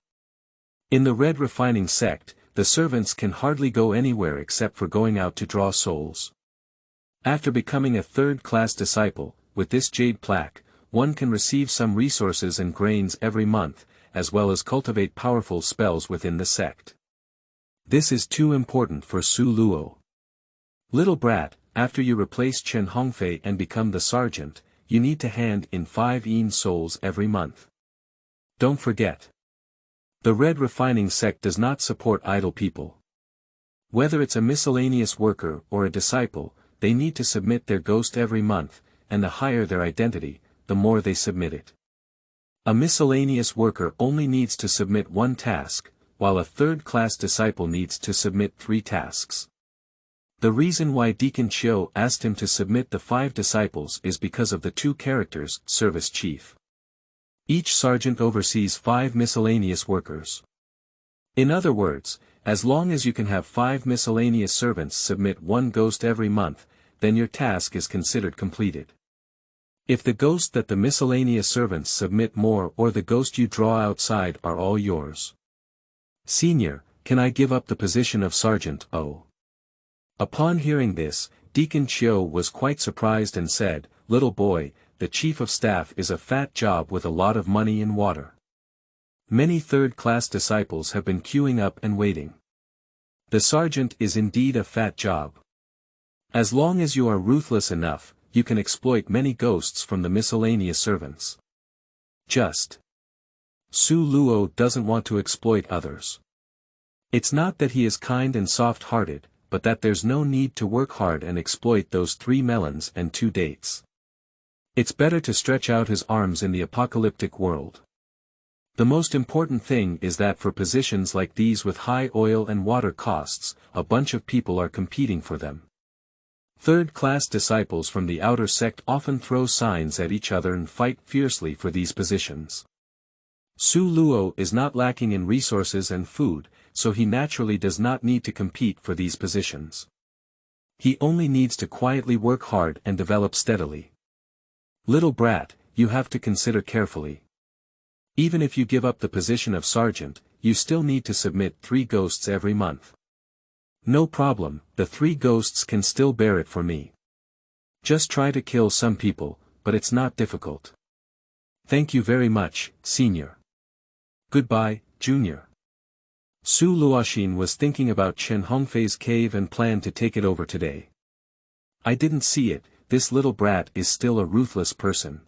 In the Red Refining Sect, the servants can hardly go anywhere except for going out to draw souls. After becoming a third-class disciple, with this jade plaque, one can receive some resources and grains every month, as well as cultivate powerful spells within the sect. This is too important for Su Luo. Little brat, after you replace Chen Hongfei and become the sergeant, you need to hand in 5 yin souls every month. Don't forget. The Red Refining Sect does not support idle people. Whether it's a miscellaneous worker or a disciple, they need to submit their ghost every month, and the higher their identity, the more they submit it. A miscellaneous worker only needs to submit 1 task, while a third-class disciple needs to submit 3 tasks. The reason why Deacon Chiu asked him to submit the 5 disciples is because of the 2 characters, service chief. Each sergeant oversees 5 miscellaneous workers. In other words, as long as you can have 5 miscellaneous servants submit 1 ghost every month, then your task is considered completed. If the ghost that the miscellaneous servants submit more or the ghost you draw outside are all yours. Senior, can I give up the position of Sergeant O? Upon hearing this, Deacon Chiu was quite surprised and said, "Little boy, the chief of staff is a fat job with a lot of money and water. Many third-class disciples have been queuing up and waiting. The sergeant is indeed a fat job. As long as you are ruthless enough, you can exploit many ghosts from the miscellaneous servants. Just. Su Luo doesn't want to exploit others. It's not that he is kind and soft-hearted, but that there's no need to work hard and exploit those 3 melons and 2 dates. It's better to stretch out his arms in the apocalyptic world. The most important thing is that for positions like these with high oil and water costs, a bunch of people are competing for them. Third-class disciples from the outer sect often throw signs at each other and fight fiercely for these positions. Su Luo is not lacking in resources and food, so he naturally does not need to compete for these positions. He only needs to quietly work hard and develop steadily. Little brat, you have to consider carefully. Even if you give up the position of sergeant, you still need to submit 3 ghosts every month. No problem, the 3 ghosts can still bear it for me. Just try to kill some people, but it's not difficult. Thank you very much, senior. Goodbye, junior. Su Luoxin was thinking about Chen Hongfei's cave and planned to take it over today. I didn't see it, this little brat is still a ruthless person.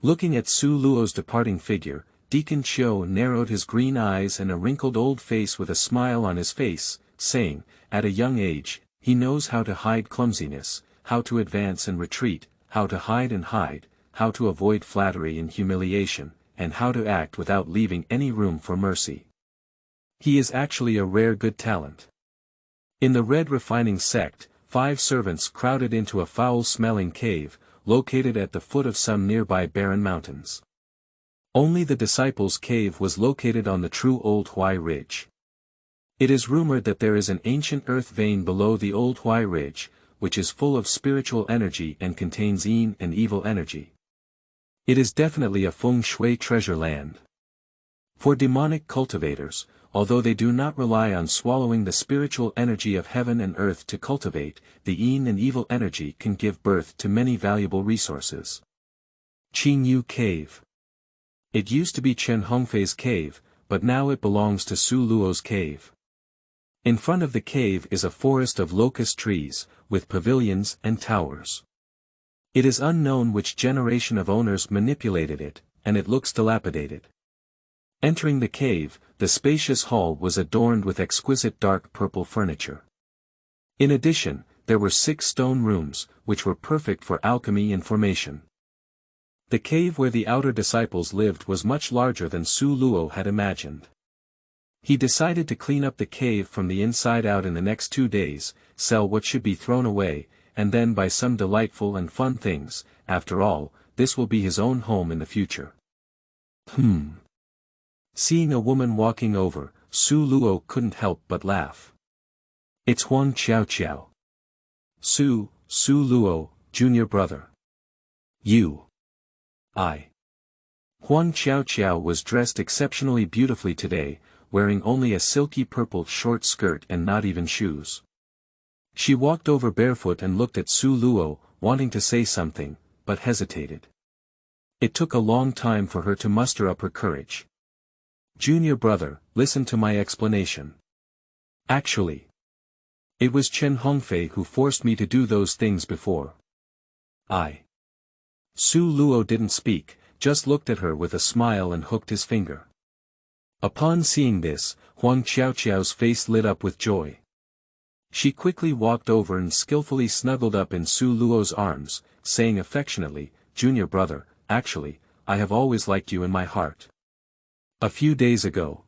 Looking at Su Luo's departing figure, Deacon Chiu narrowed his green eyes and a wrinkled old face with a smile on his face, saying, at a young age, he knows how to hide clumsiness, how to advance and retreat, how to hide and hide, how to avoid flattery and humiliation, and how to act without leaving any room for mercy. He is actually a rare good talent. In the red refining sect, 5 servants crowded into a foul-smelling cave, located at the foot of some nearby barren mountains. Only the disciples' cave was located on the true Old Huai Ridge. It is rumored that there is an ancient earth vein below the Old Huai Ridge, which is full of spiritual energy and contains yin and evil energy. It is definitely a feng shui treasure land. For demonic cultivators, although they do not rely on swallowing the spiritual energy of heaven and earth to cultivate, the yin and evil energy can give birth to many valuable resources. Qingyu Cave. It used to be Chen Hongfei's cave, but now it belongs to Su Luo's cave. In front of the cave is a forest of locust trees, with pavilions and towers. It is unknown which generation of owners manipulated it, and it looks dilapidated. Entering the cave, the spacious hall was adorned with exquisite dark purple furniture. In addition, there were 6 stone rooms, which were perfect for alchemy and formation. The cave where the outer disciples lived was much larger than Su Luo had imagined. He decided to clean up the cave from the inside out in the next 2 days, sell what should be thrown away, and then buy some delightful and fun things. After all, this will be his own home in the future. Seeing a woman walking over, Su Luo couldn't help but laugh. It's Huang Qiao. Su Luo, junior brother. Huang Qiao was dressed exceptionally beautifully today, wearing only a silky purple short skirt and not even shoes. She walked over barefoot and looked at Su Luo, wanting to say something, but hesitated. It took a long time for her to muster up her courage. Junior brother, listen to my explanation. Actually, it was Chen Hongfei who forced me to do those things before. Su Luo didn't speak, just looked at her with a smile and hooked his finger. Upon seeing this, Huang Qiao's face lit up with joy. She quickly walked over and skillfully snuggled up in Su Luo's arms, saying affectionately, Junior brother, actually, I have always liked you in my heart. A few days ago.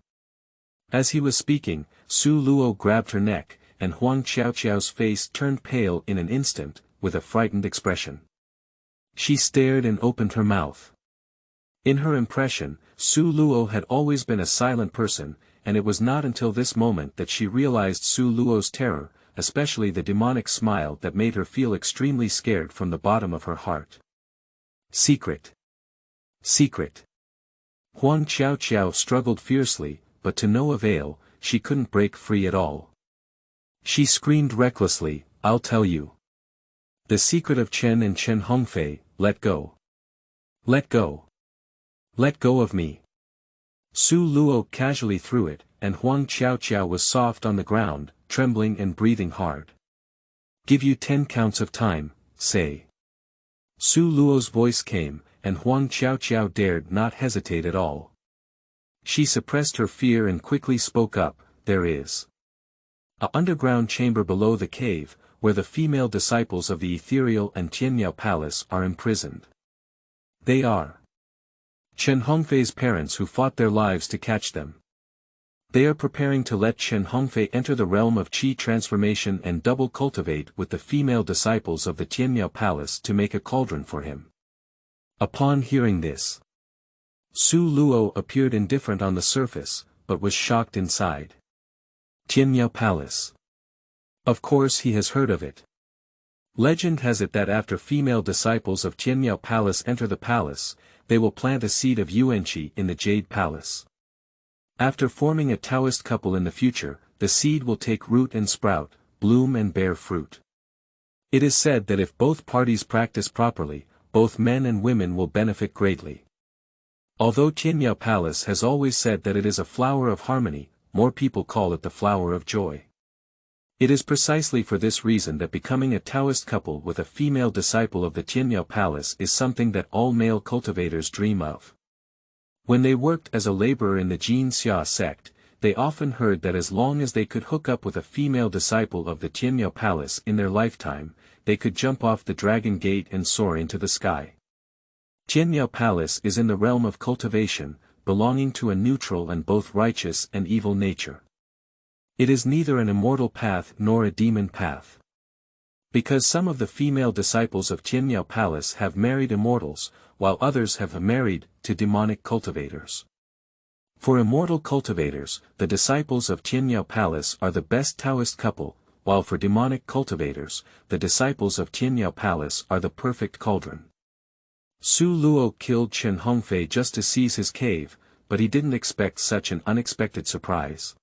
As he was speaking, Su Luo grabbed her neck, and Huang Qiao's face turned pale in an instant, with a frightened expression. She stared and opened her mouth. In her impression, Su Luo had always been a silent person, and it was not until this moment that she realized Su Luo's terror, especially the demonic smile that made her feel extremely scared from the bottom of her heart. Secret. Huang Qiao struggled fiercely, but to no avail, she couldn't break free at all. She screamed recklessly, "I'll tell you. The secret of Chen and Chen Hongfei, let go. Let go. Let go of me." Su Luo casually threw it, and Huang Qiao was soft on the ground, trembling and breathing hard. "Give you 10 counts of time, say." Su Luo's voice came, and Huang Qiao dared not hesitate at all. She suppressed her fear and quickly spoke up, "There is an underground chamber below the cave, where the female disciples of the ethereal and Tianyao Palace are imprisoned. They are Chen Hongfei's parents who fought their lives to catch them. They are preparing to let Chen Hongfei enter the realm of qi transformation and double cultivate with the female disciples of the Tianyao Palace to make a cauldron for him." Upon hearing this, Su Luo appeared indifferent on the surface, but was shocked inside. Tianyao Palace. Of course he has heard of it. Legend has it that after female disciples of Tianyao Palace enter the palace, they will plant a seed of yuanqi in the Jade Palace. After forming a Taoist couple in the future, the seed will take root and sprout, bloom and bear fruit. It is said that if both parties practice properly, both men and women will benefit greatly. Although Tianyao Palace has always said that it is a flower of harmony, more people call it the flower of joy. It is precisely for this reason that becoming a Taoist couple with a female disciple of the Tianyao Palace is something that all male cultivators dream of. When they worked as a laborer in the Jin Xia sect, they often heard that as long as they could hook up with a female disciple of the Tianyao Palace in their lifetime, they could jump off the Dragon Gate and soar into the sky. Tianyao Palace is in the realm of cultivation, belonging to a neutral and both righteous and evil nature. It is neither an immortal path nor a demon path. Because some of the female disciples of Tianyao Palace have married immortals, while others have married to demonic cultivators. For immortal cultivators, the disciples of Tianyao Palace are the best Taoist couple, while for demonic cultivators, the disciples of Tianyao Palace are the perfect cauldron. Su Luo killed Chen Hongfei just to seize his cave, but he didn't expect such an unexpected surprise.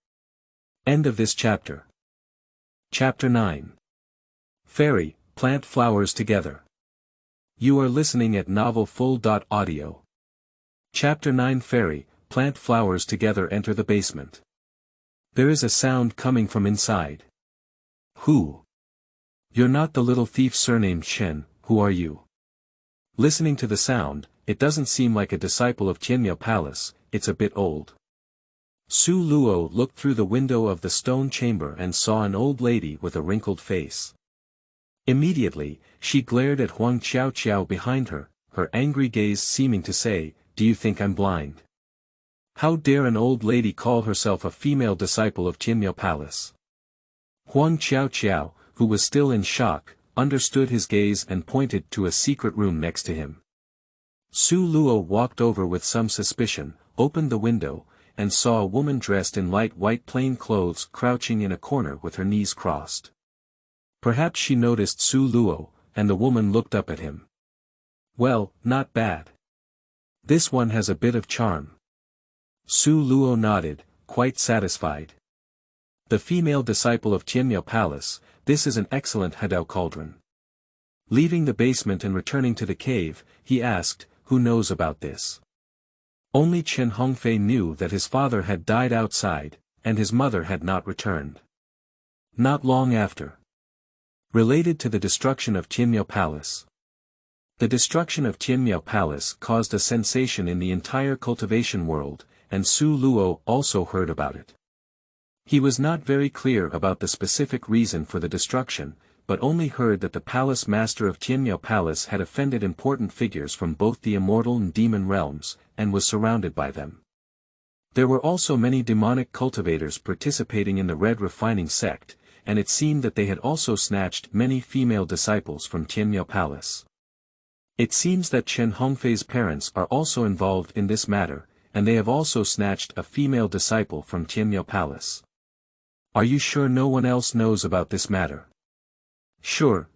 End of this chapter. Chapter 9. Fairy, plant flowers together. You are listening at novelfull.audio. Chapter 9. Fairy, plant flowers together. Enter the basement. There is a sound coming from inside. Who? You're not the little thief surnamed Chen, who are you? Listening to the sound, it doesn't seem like a disciple of Tianyao Palace, it's a bit old. Su Luo looked through the window of the stone chamber and saw an old lady with a wrinkled face. Immediately, she glared at Huang Qiao behind her, her angry gaze seeming to say, "Do you think I'm blind? How dare an old lady call herself a female disciple of Tianyao Palace?" Huang Qiao, who was still in shock, understood his gaze and pointed to a secret room next to him. Su Luo walked over with some suspicion, opened the window, and saw a woman dressed in light white plain clothes crouching in a corner with her knees crossed. Perhaps she noticed Su Luo, and the woman looked up at him. "Well, not bad. This one has a bit of charm." Su Luo nodded, quite satisfied. The female disciple of Tianyao Palace, this is an excellent Hadao cauldron. Leaving the basement and returning to the cave, he asked, "Who knows about this?" Only Chen Hongfei knew that his father had died outside, and his mother had not returned. Not long after. Related to the destruction of Tianyao Palace. The destruction of Tianyao Palace caused a sensation in the entire cultivation world, and Su Luo also heard about it. He was not very clear about the specific reason for the destruction, but only heard that the palace master of Tianyao Palace had offended important figures from both the immortal and demon realms, and was surrounded by them. There were also many demonic cultivators participating in the Red Refining sect, and it seemed that they had also snatched many female disciples from Tianyao Palace. It seems that Chen Hongfei's parents are also involved in this matter, and they have also snatched a female disciple from Tianyao Palace. Are you sure no one else knows about this matter? Sure.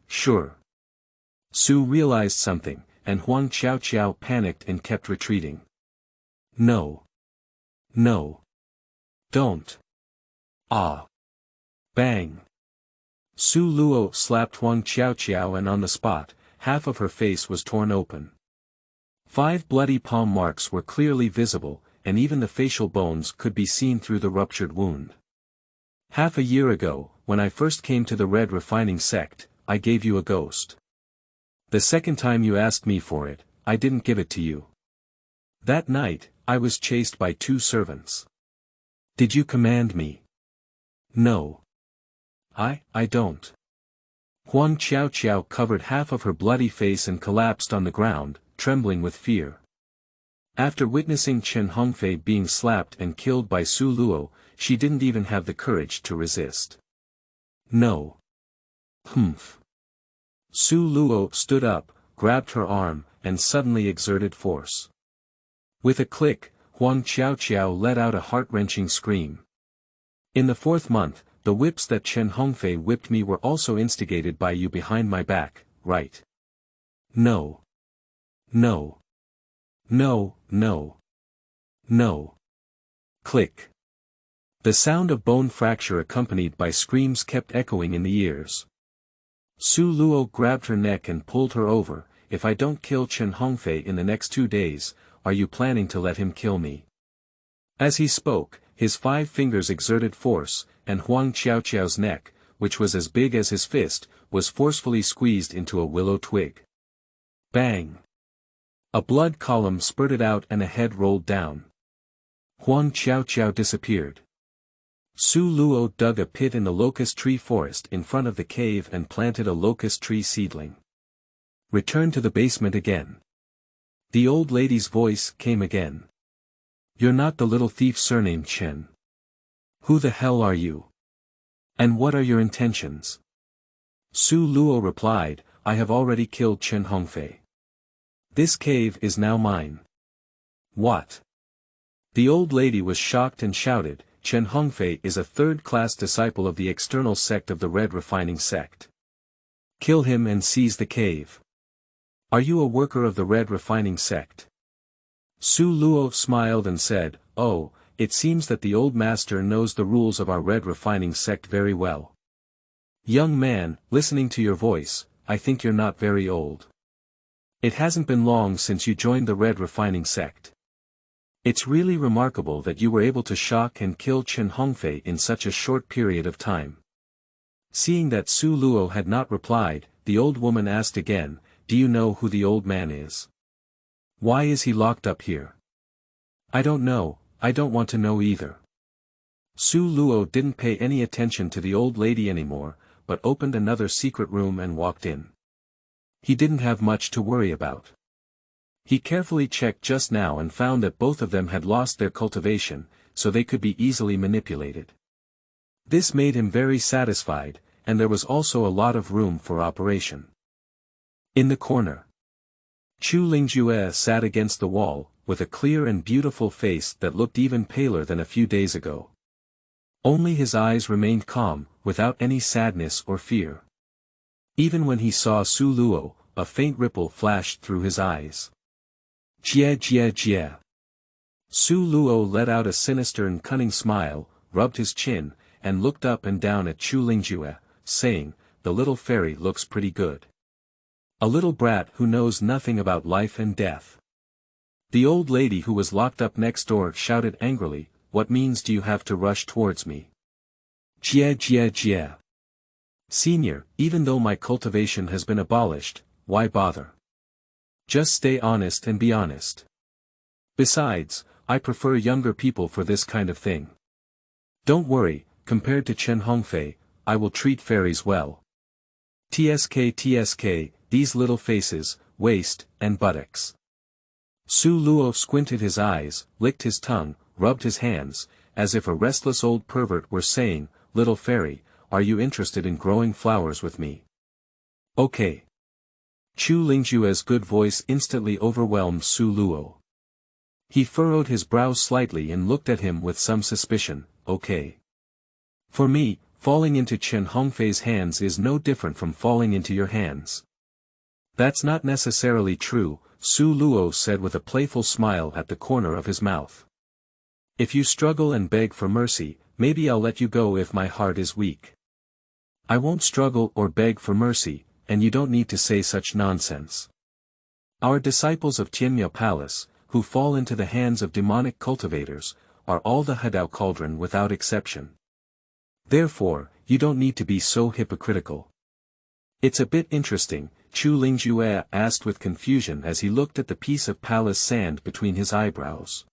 Su realized something, and Huang Qiao panicked and kept retreating. No. Don't. Ah. Bang. Su Luo slapped Huang Qiaoqiao and on the spot, half of her face was torn open. 5 bloody palm marks were clearly visible, and even the facial bones could be seen through the ruptured wound. Half a year ago, when I first came to the Red Refining sect, I gave you a ghost. The second time you asked me for it, I didn't give it to you. That night, I was chased by 2 servants. Did you command me? No. I don't. Huang Qiaoqiao covered half of her bloody face and collapsed on the ground, trembling with fear. After witnessing Chen Hongfei being slapped and killed by Su Luo, she didn't even have the courage to resist. No. Humph. Su Luo stood up, grabbed her arm, and suddenly exerted force. With a click, Huang Qiaoqiao let out a heart-wrenching scream. In the 4th month, the whips that Chen Hongfei whipped me were also instigated by you behind my back, right? No. No. No, no. No. Click. The sound of bone fracture accompanied by screams kept echoing in the ears. Su Luo grabbed her neck and pulled her over. If I don't kill Chen Hongfei in the next 2 days, are you planning to let him kill me? As he spoke, his 5 fingers exerted force, and Huang Qiaoqiao's neck, which was as big as his fist, was forcefully squeezed into a willow twig. Bang! A blood column spurted out and a head rolled down. Huang Qiaoqiao disappeared. Su Luo dug a pit in the locust tree forest in front of the cave and planted a locust tree seedling. Return to the basement again. The old lady's voice came again. You're not the little thief surnamed Chen. Who the hell are you? And what are your intentions? Su Luo replied, I have already killed Chen Hongfei. This cave is now mine. What? The old lady was shocked and shouted, Chen Hongfei is a 3rd-class disciple of the external sect of the Red Refining sect. Kill him and seize the cave. Are you a worker of the Red Refining sect? Su Luo smiled and said, Oh, it seems that the old master knows the rules of our Red Refining sect very well. Young man, listening to your voice, I think you're not very old. It hasn't been long since you joined the Red Refining sect. It's really remarkable that you were able to shock and kill Chen Hongfei in such a short period of time. Seeing that Su Luo had not replied, the old woman asked again, Do you know who the old man is? Why is he locked up here? I don't know, I don't want to know either. Su Luo didn't pay any attention to the old lady anymore, but opened another secret room and walked in. He didn't have much to worry about. He carefully checked just now and found that both of them had lost their cultivation, so they could be easily manipulated. This made him very satisfied, and there was also a lot of room for operation. In the corner, Chu Lingjue sat against the wall, with a clear and beautiful face that looked even paler than a few days ago. Only his eyes remained calm, without any sadness or fear. Even when he saw Su Luo, a faint ripple flashed through his eyes. Jie jie jie. Su Luo let out a sinister and cunning smile, rubbed his chin, and looked up and down at Chu Lingjue, saying, The little fairy looks pretty good. A little brat who knows nothing about life and death. The old lady who was locked up next door shouted angrily, What means do you have to rush towards me? Jie jie jie. Senior, even though my cultivation has been abolished, why bother? Just stay honest and be honest. Besides, I prefer younger people for this kind of thing. Don't worry, compared to Chen Hongfei, I will treat fairies well. TSK, these little faces, waist, and buttocks. Su Luo squinted his eyes, licked his tongue, rubbed his hands, as if a restless old pervert were saying, Little fairy, are you interested in growing flowers with me? Okay. Chu Lingjue's good voice instantly overwhelmed Su Luo. He furrowed his brows slightly and looked at him with some suspicion, Okay. For me, falling into Chen Hongfei's hands is no different from falling into your hands. That's not necessarily true, Su Luo said with a playful smile at the corner of his mouth. If you struggle and beg for mercy, maybe I'll let you go if my heart is weak. I won't struggle or beg for mercy, and you don't need to say such nonsense. Our disciples of Tianmiao Palace, who fall into the hands of demonic cultivators, are all the Hadao cauldron without exception. Therefore, you don't need to be so hypocritical. It's a bit interesting, Chu Lingjue asked with confusion as he looked at the piece of palace sand between his eyebrows.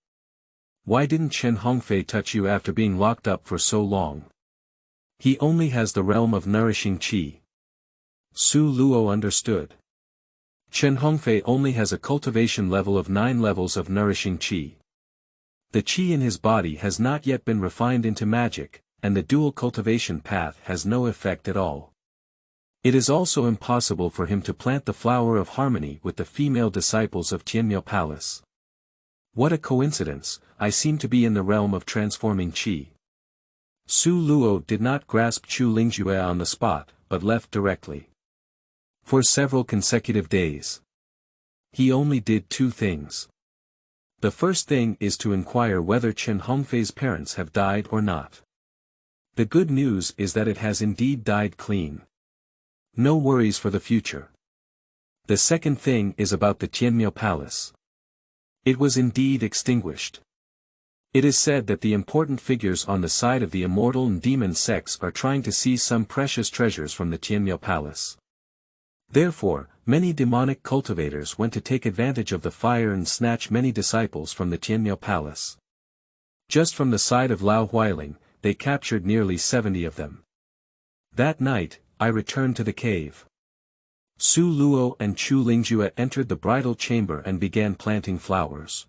Why didn't Chen Hongfei touch you after being locked up for so long? He only has the realm of nourishing qi. Su Luo understood. Chen Hongfei only has a cultivation level of 9 levels of nourishing qi. The qi in his body has not yet been refined into magic, and the dual cultivation path has no effect at all. It is also impossible for him to plant the flower of harmony with the female disciples of Tianmiao Palace. What a coincidence, I seem to be in the realm of transforming qi. Su Luo did not grasp Chu Lingjue on the spot, but left directly. For several consecutive days. He only did 2 things. The first thing is to inquire whether Chen Hongfei's parents have died or not. The good news is that it has indeed died clean. No worries for the future. The second thing is about the Tianmiao Palace. It was indeed extinguished. It is said that the important figures on the side of the immortal and demon sects are trying to seize some precious treasures from the Tianmiao Palace. Therefore, many demonic cultivators went to take advantage of the fire and snatch many disciples from the Tianmiao Palace. Just from the side of Lao Huiling, they captured nearly 70 of them. That night, I returned to the cave. Su Luo and Chu Lingjue entered the bridal chamber and began planting flowers.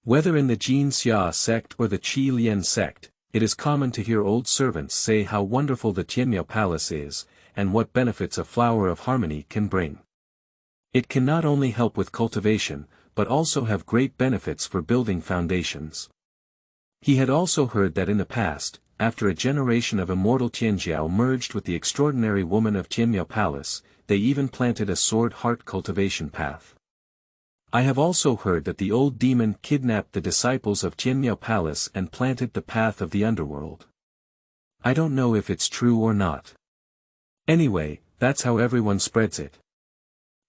Whether in the Jin Xia sect or the Qi Lian sect, it is common to hear old servants say how wonderful the Tianmiao Palace is, and what benefits a flower of harmony can bring. It can not only help with cultivation, but also have great benefits for building foundations. He had also heard that in the past, after a generation of immortal Tianjiao merged with the extraordinary woman of Tianmiao Palace, they even planted a sword heart cultivation path. I have also heard that the old demon kidnapped the disciples of Tianmiao Palace and planted the path of the underworld. I don't know if it's true or not. Anyway, that's how everyone spreads it.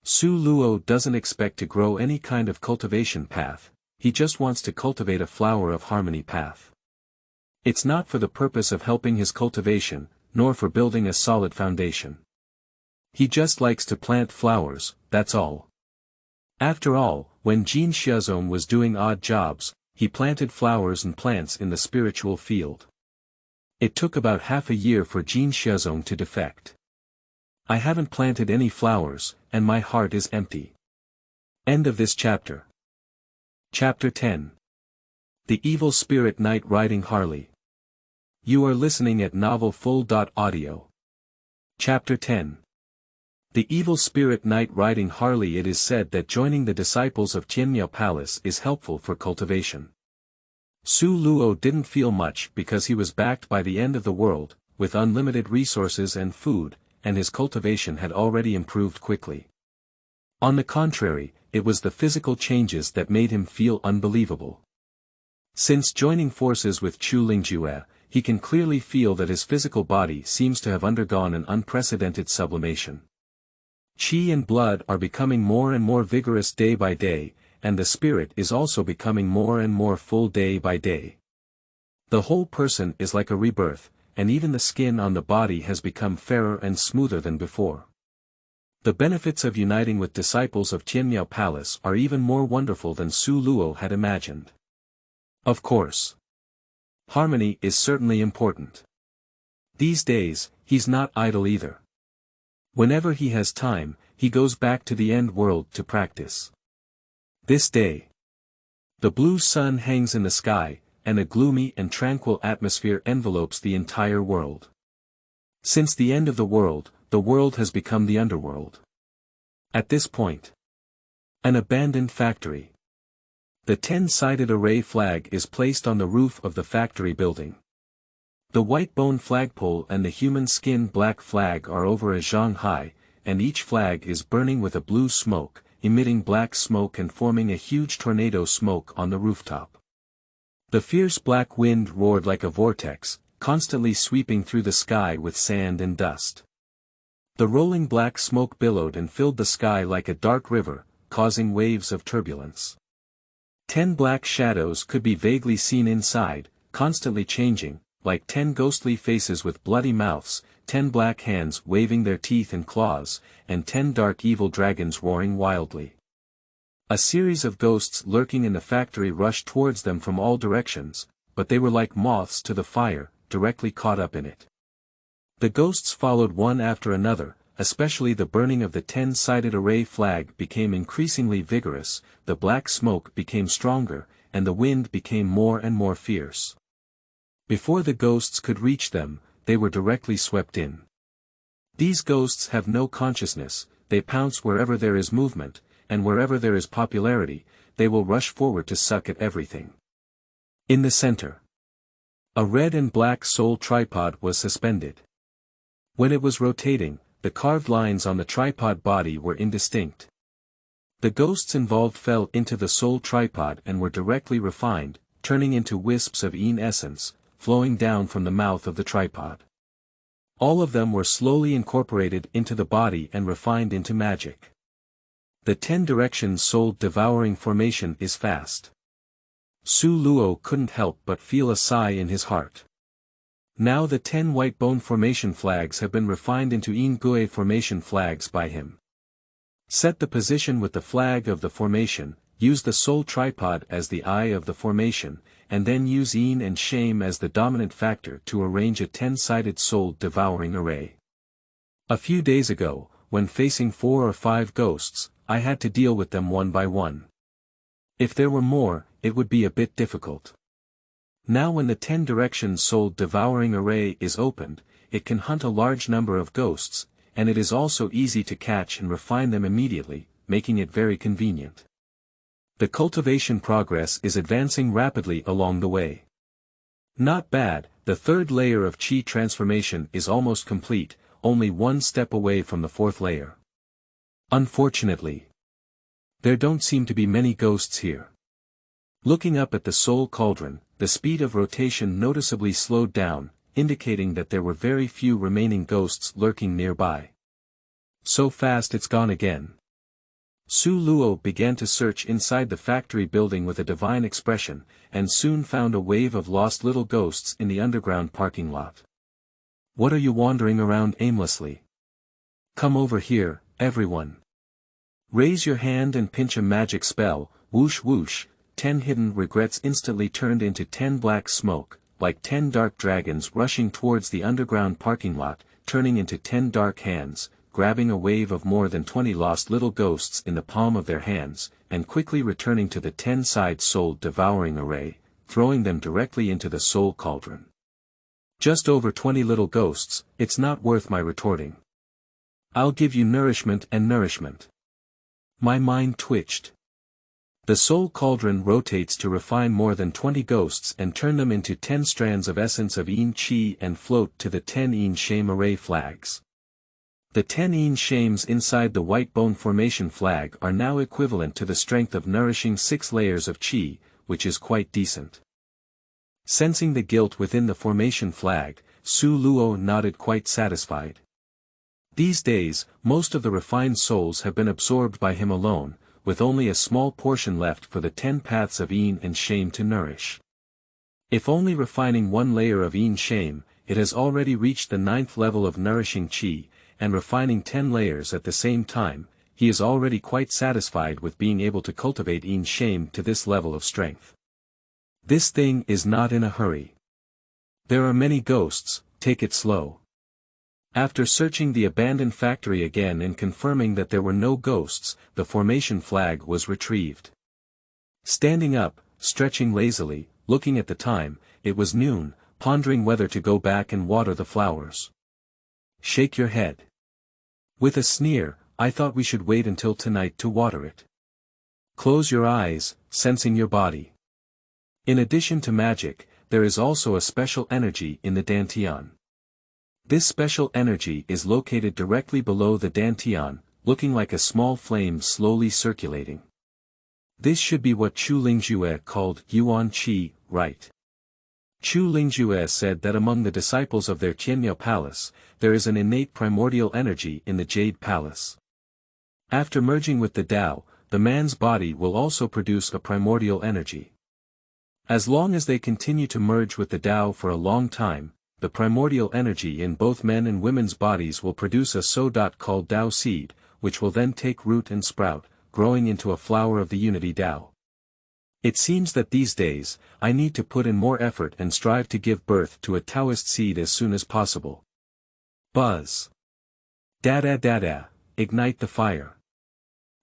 Su Luo doesn't expect to grow any kind of cultivation path, he just wants to cultivate a flower of harmony path. It's not for the purpose of helping his cultivation, nor for building a solid foundation. He just likes to plant flowers, that's all. After all, when Jin Xiazong was doing odd jobs, he planted flowers and plants in the spiritual field. It took about half a year for Jin Xiazong to defect. I haven't planted any flowers, and my heart is empty. End of this chapter. Chapter 10. The Evil Spirit Knight Riding Harley. You are listening at novelfull.audio. Chapter 10. The Evil Spirit Knight Riding Harley. It is said that joining the disciples of Tianmiao Palace is helpful for cultivation. Su Luo didn't feel much because he was backed by the end of the world, with unlimited resources and food, and his cultivation had already improved quickly. On the contrary, it was the physical changes that made him feel unbelievable. Since joining forces with Chu Lingjue, he can clearly feel that his physical body seems to have undergone an unprecedented sublimation. Qi and blood are becoming more and more vigorous day by day, and the spirit is also becoming more and more full day by day. The whole person is like a rebirth, and even the skin on the body has become fairer and smoother than before. The benefits of uniting with disciples of Tianmiao Palace are even more wonderful than Su Luo had imagined. Of course. Harmony is certainly important. These days, he's not idle either. Whenever he has time, he goes back to the end world to practice. This day, the blue sun hangs in the sky, and a gloomy and tranquil atmosphere envelopes the entire world. Since the end of the world has become the underworld. At this point, an abandoned factory. The 10-sided array flag is placed on the roof of the factory building. The white bone flagpole and the human skin black flag are over a zhang high, and each flag is burning with a blue smoke, emitting black smoke and forming a huge tornado smoke on the rooftop. The fierce black wind roared like a vortex, constantly sweeping through the sky with sand and dust. The rolling black smoke billowed and filled the sky like a dark river, causing waves of turbulence. 10 black shadows could be vaguely seen inside, constantly changing, like 10 ghostly faces with bloody mouths, 10 black hands waving their teeth and claws, and 10 dark evil dragons roaring wildly. A series of ghosts lurking in the factory rushed towards them from all directions, but they were like moths to the fire, directly caught up in it. The ghosts followed one after another, especially the burning of the 10-sided array flag became increasingly vigorous, the black smoke became stronger, and the wind became more and more fierce. Before the ghosts could reach them, they were directly swept in. These ghosts have no consciousness, they pounce wherever there is movement, and wherever there is popularity, they will rush forward to suck at everything. In the center, a red and black soul tripod was suspended. When it was rotating, the carved lines on the tripod body were indistinct. The ghosts involved fell into the soul tripod and were directly refined, turning into wisps of Een essence, flowing down from the mouth of the tripod. All of them were slowly incorporated into the body and refined into magic. The 10 directions soul devouring formation is fast. Su Luo couldn't help but feel a sigh in his heart. Now the 10 white bone formation flags have been refined into Een Gue formation flags by him. Set the position with the flag of the formation, use the soul tripod as the eye of the formation, and then use Een and shame as the dominant factor to arrange a 10-sided soul devouring array. A few days ago, when facing 4 or 5 ghosts, I had to deal with them one by one. If there were more, it would be a bit difficult. Now when the 10 directions soul devouring array is opened, it can hunt a large number of ghosts, and it is also easy to catch and refine them immediately, making it very convenient. The cultivation progress is advancing rapidly along the way. Not bad, the 3rd layer of Qi transformation is almost complete, only one step away from the 4th layer. Unfortunately, there don't seem to be many ghosts here. Looking up at the soul cauldron, the speed of rotation noticeably slowed down, indicating that there were very few remaining ghosts lurking nearby. So fast it's gone again. Su Luo began to search inside the factory building with a divine expression, and soon found a wave of lost little ghosts in the underground parking lot. What are you wandering around aimlessly? Come over here, everyone. Raise your hand and pinch a magic spell, whoosh whoosh. 10 hidden regrets instantly turned into 10 black smoke, like 10 dark dragons rushing towards the underground parking lot, turning into 10 dark hands, grabbing a wave of more than 20 lost little ghosts in the palm of their hands, and quickly returning to the 10-side soul devouring array, throwing them directly into the soul cauldron. Just over 20 little ghosts, it's not worth my retorting. I'll give you nourishment and nourishment. My mind twitched. The soul cauldron rotates to refine more than 20 ghosts and turn them into 10 strands of essence of Een Qi and float to the 10 Een Shame array flags. The 10 Een Shames inside the white bone formation flag are now equivalent to the strength of nourishing 6 layers of Qi, which is quite decent. Sensing the guilt within the formation flag, Su Luo nodded quite satisfied. These days, most of the refined souls have been absorbed by him alone, with only a small portion left for the 10 paths of Een and Shame to nourish. If only refining 1 layer of Een Shame, it has already reached the 9th level of nourishing Qi, and refining 10 layers at the same time, he is already quite satisfied with being able to cultivate Een Shame to this level of strength. This thing is not in a hurry. There are many ghosts, take it slow. After searching the abandoned factory again and confirming that there were no ghosts, the formation flag was retrieved. Standing up, stretching lazily, looking at the time, it was noon, pondering whether to go back and water the flowers. Shake your head. With a sneer, I thought we should wait until tonight to water it. Close your eyes, sensing your body. In addition to magic, there is also a special energy in the Dantian. This special energy is located directly below the Dantian, looking like a small flame slowly circulating. This should be what Chu Lingjue called Yuan Qi, right? Chu Lingzhu said that among the disciples of their Tianmiao Palace, there is an innate primordial energy in the Jade Palace. After merging with the Tao, the man's body will also produce a primordial energy. As long as they continue to merge with the Tao for a long time, the primordial energy in both men and women's bodies will produce a so-called Tao seed, which will then take root and sprout, growing into a flower of the unity Tao. It seems that these days, I need to put in more effort and strive to give birth to a Taoist seed as soon as possible. Buzz. Da-da-da-da, ignite the fire.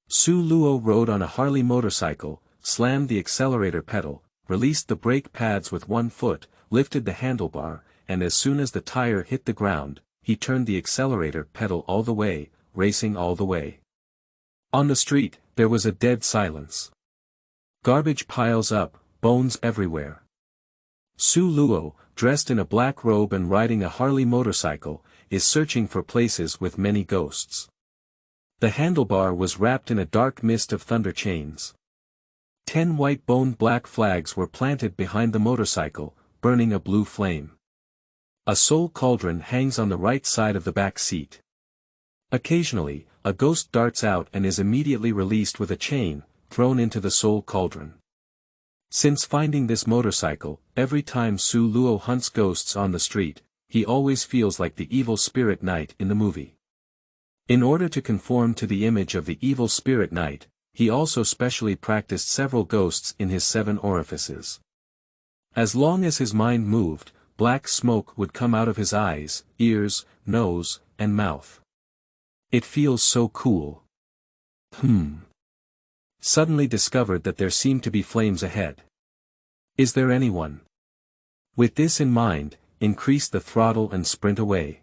Su Luo rode on a Harley motorcycle, slammed the accelerator pedal, released the brake pads with one foot, lifted the handlebar, and as soon as the tire hit the ground, he turned the accelerator pedal all the way, racing all the way. On the street, there was a dead silence. Garbage piles up, bones everywhere. Su Luo, dressed in a black robe and riding a Harley motorcycle, is searching for places with many ghosts. The handlebar was wrapped in a dark mist of thunder chains. 10 white-boned black flags were planted behind the motorcycle, burning a blue flame. A soul cauldron hangs on the right side of the back seat. Occasionally, a ghost darts out and is immediately released with a chain, thrown into the soul cauldron. Since finding this motorcycle, every time Su Luo hunts ghosts on the street, he always feels like the evil spirit knight in the movie. In order to conform to the image of the evil spirit knight, he also specially practiced several ghosts in his 7 orifices. As long as his mind moved, black smoke would come out of his eyes, ears, nose, and mouth. It feels so cool. Suddenly discovered that there seemed to be flames ahead. Is there anyone? With this in mind, increase the throttle and sprint away.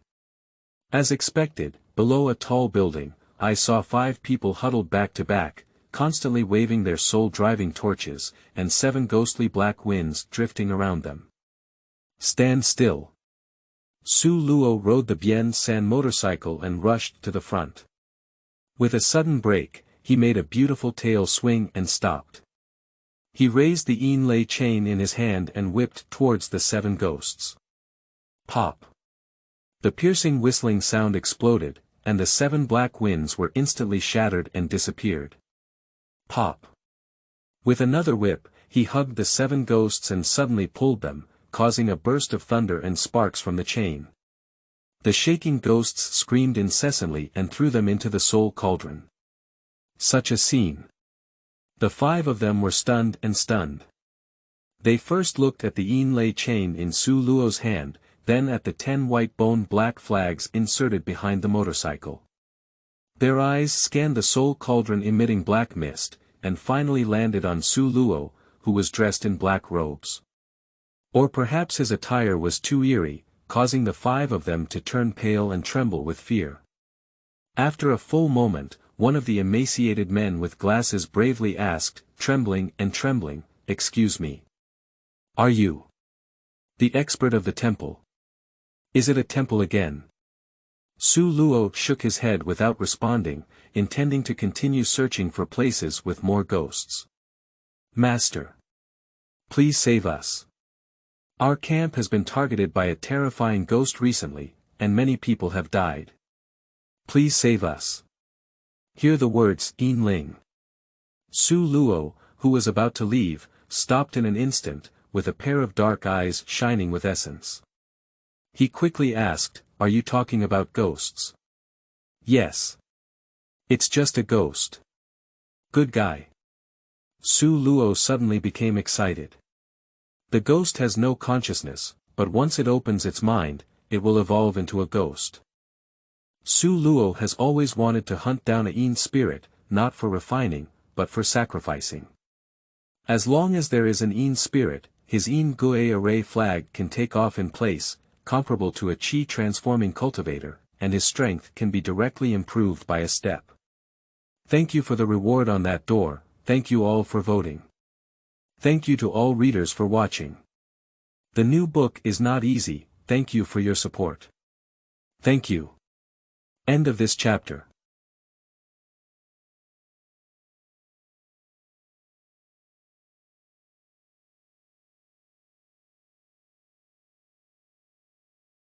As expected, below a tall building, I saw 5 people huddled back to back, constantly waving their soul-driving torches, and 7 ghostly black winds drifting around them. Stand still. Su Luo rode the Bien San motorcycle and rushed to the front. With a sudden brake, he made a beautiful tail swing and stopped. He raised the Yin chain in his hand and whipped towards the 7 ghosts. Pop. The piercing whistling sound exploded, and the 7 black winds were instantly shattered and disappeared. Pop. With another whip, he hugged the 7 ghosts and suddenly pulled them, causing a burst of thunder and sparks from the chain. The shaking ghosts screamed incessantly and threw them into the soul cauldron. Such a scene. The 5 of them were stunned and stunned. They first looked at the Yin chain in Su Luo's hand, then at the 10 white-boned black flags inserted behind the motorcycle. Their eyes scanned the soul cauldron emitting black mist, and finally landed on Su Luo, who was dressed in black robes. Or perhaps his attire was too eerie, causing the 5 of them to turn pale and tremble with fear. After a full moment, one of the emaciated men with glasses bravely asked, trembling, "Excuse me. Are you the expert of the temple? Is it a temple again?" Su Luo shook his head without responding, intending to continue searching for places with more ghosts. "Master. Please save us. Our camp has been targeted by a terrifying ghost recently, and many people have died. Please save us." Hear the words Yin Ling. Su Luo, who was about to leave, stopped in an instant, with a pair of dark eyes shining with essence. He quickly asked, "Are you talking about ghosts?" "Yes. It's just a ghost. Good guy." Su Luo suddenly became excited. The ghost has no consciousness, but once it opens its mind, it will evolve into a ghost. Su Luo has always wanted to hunt down a Yin spirit, not for refining, but for sacrificing. As long as there is an Yin spirit, his Yin Gue array flag can take off in place, comparable to a Qi transforming cultivator, and his strength can be directly improved by a step. Thank you for the reward on that door, thank you all for voting. Thank you to all readers for watching. The new book is not easy, thank you for your support. Thank you. End of this chapter.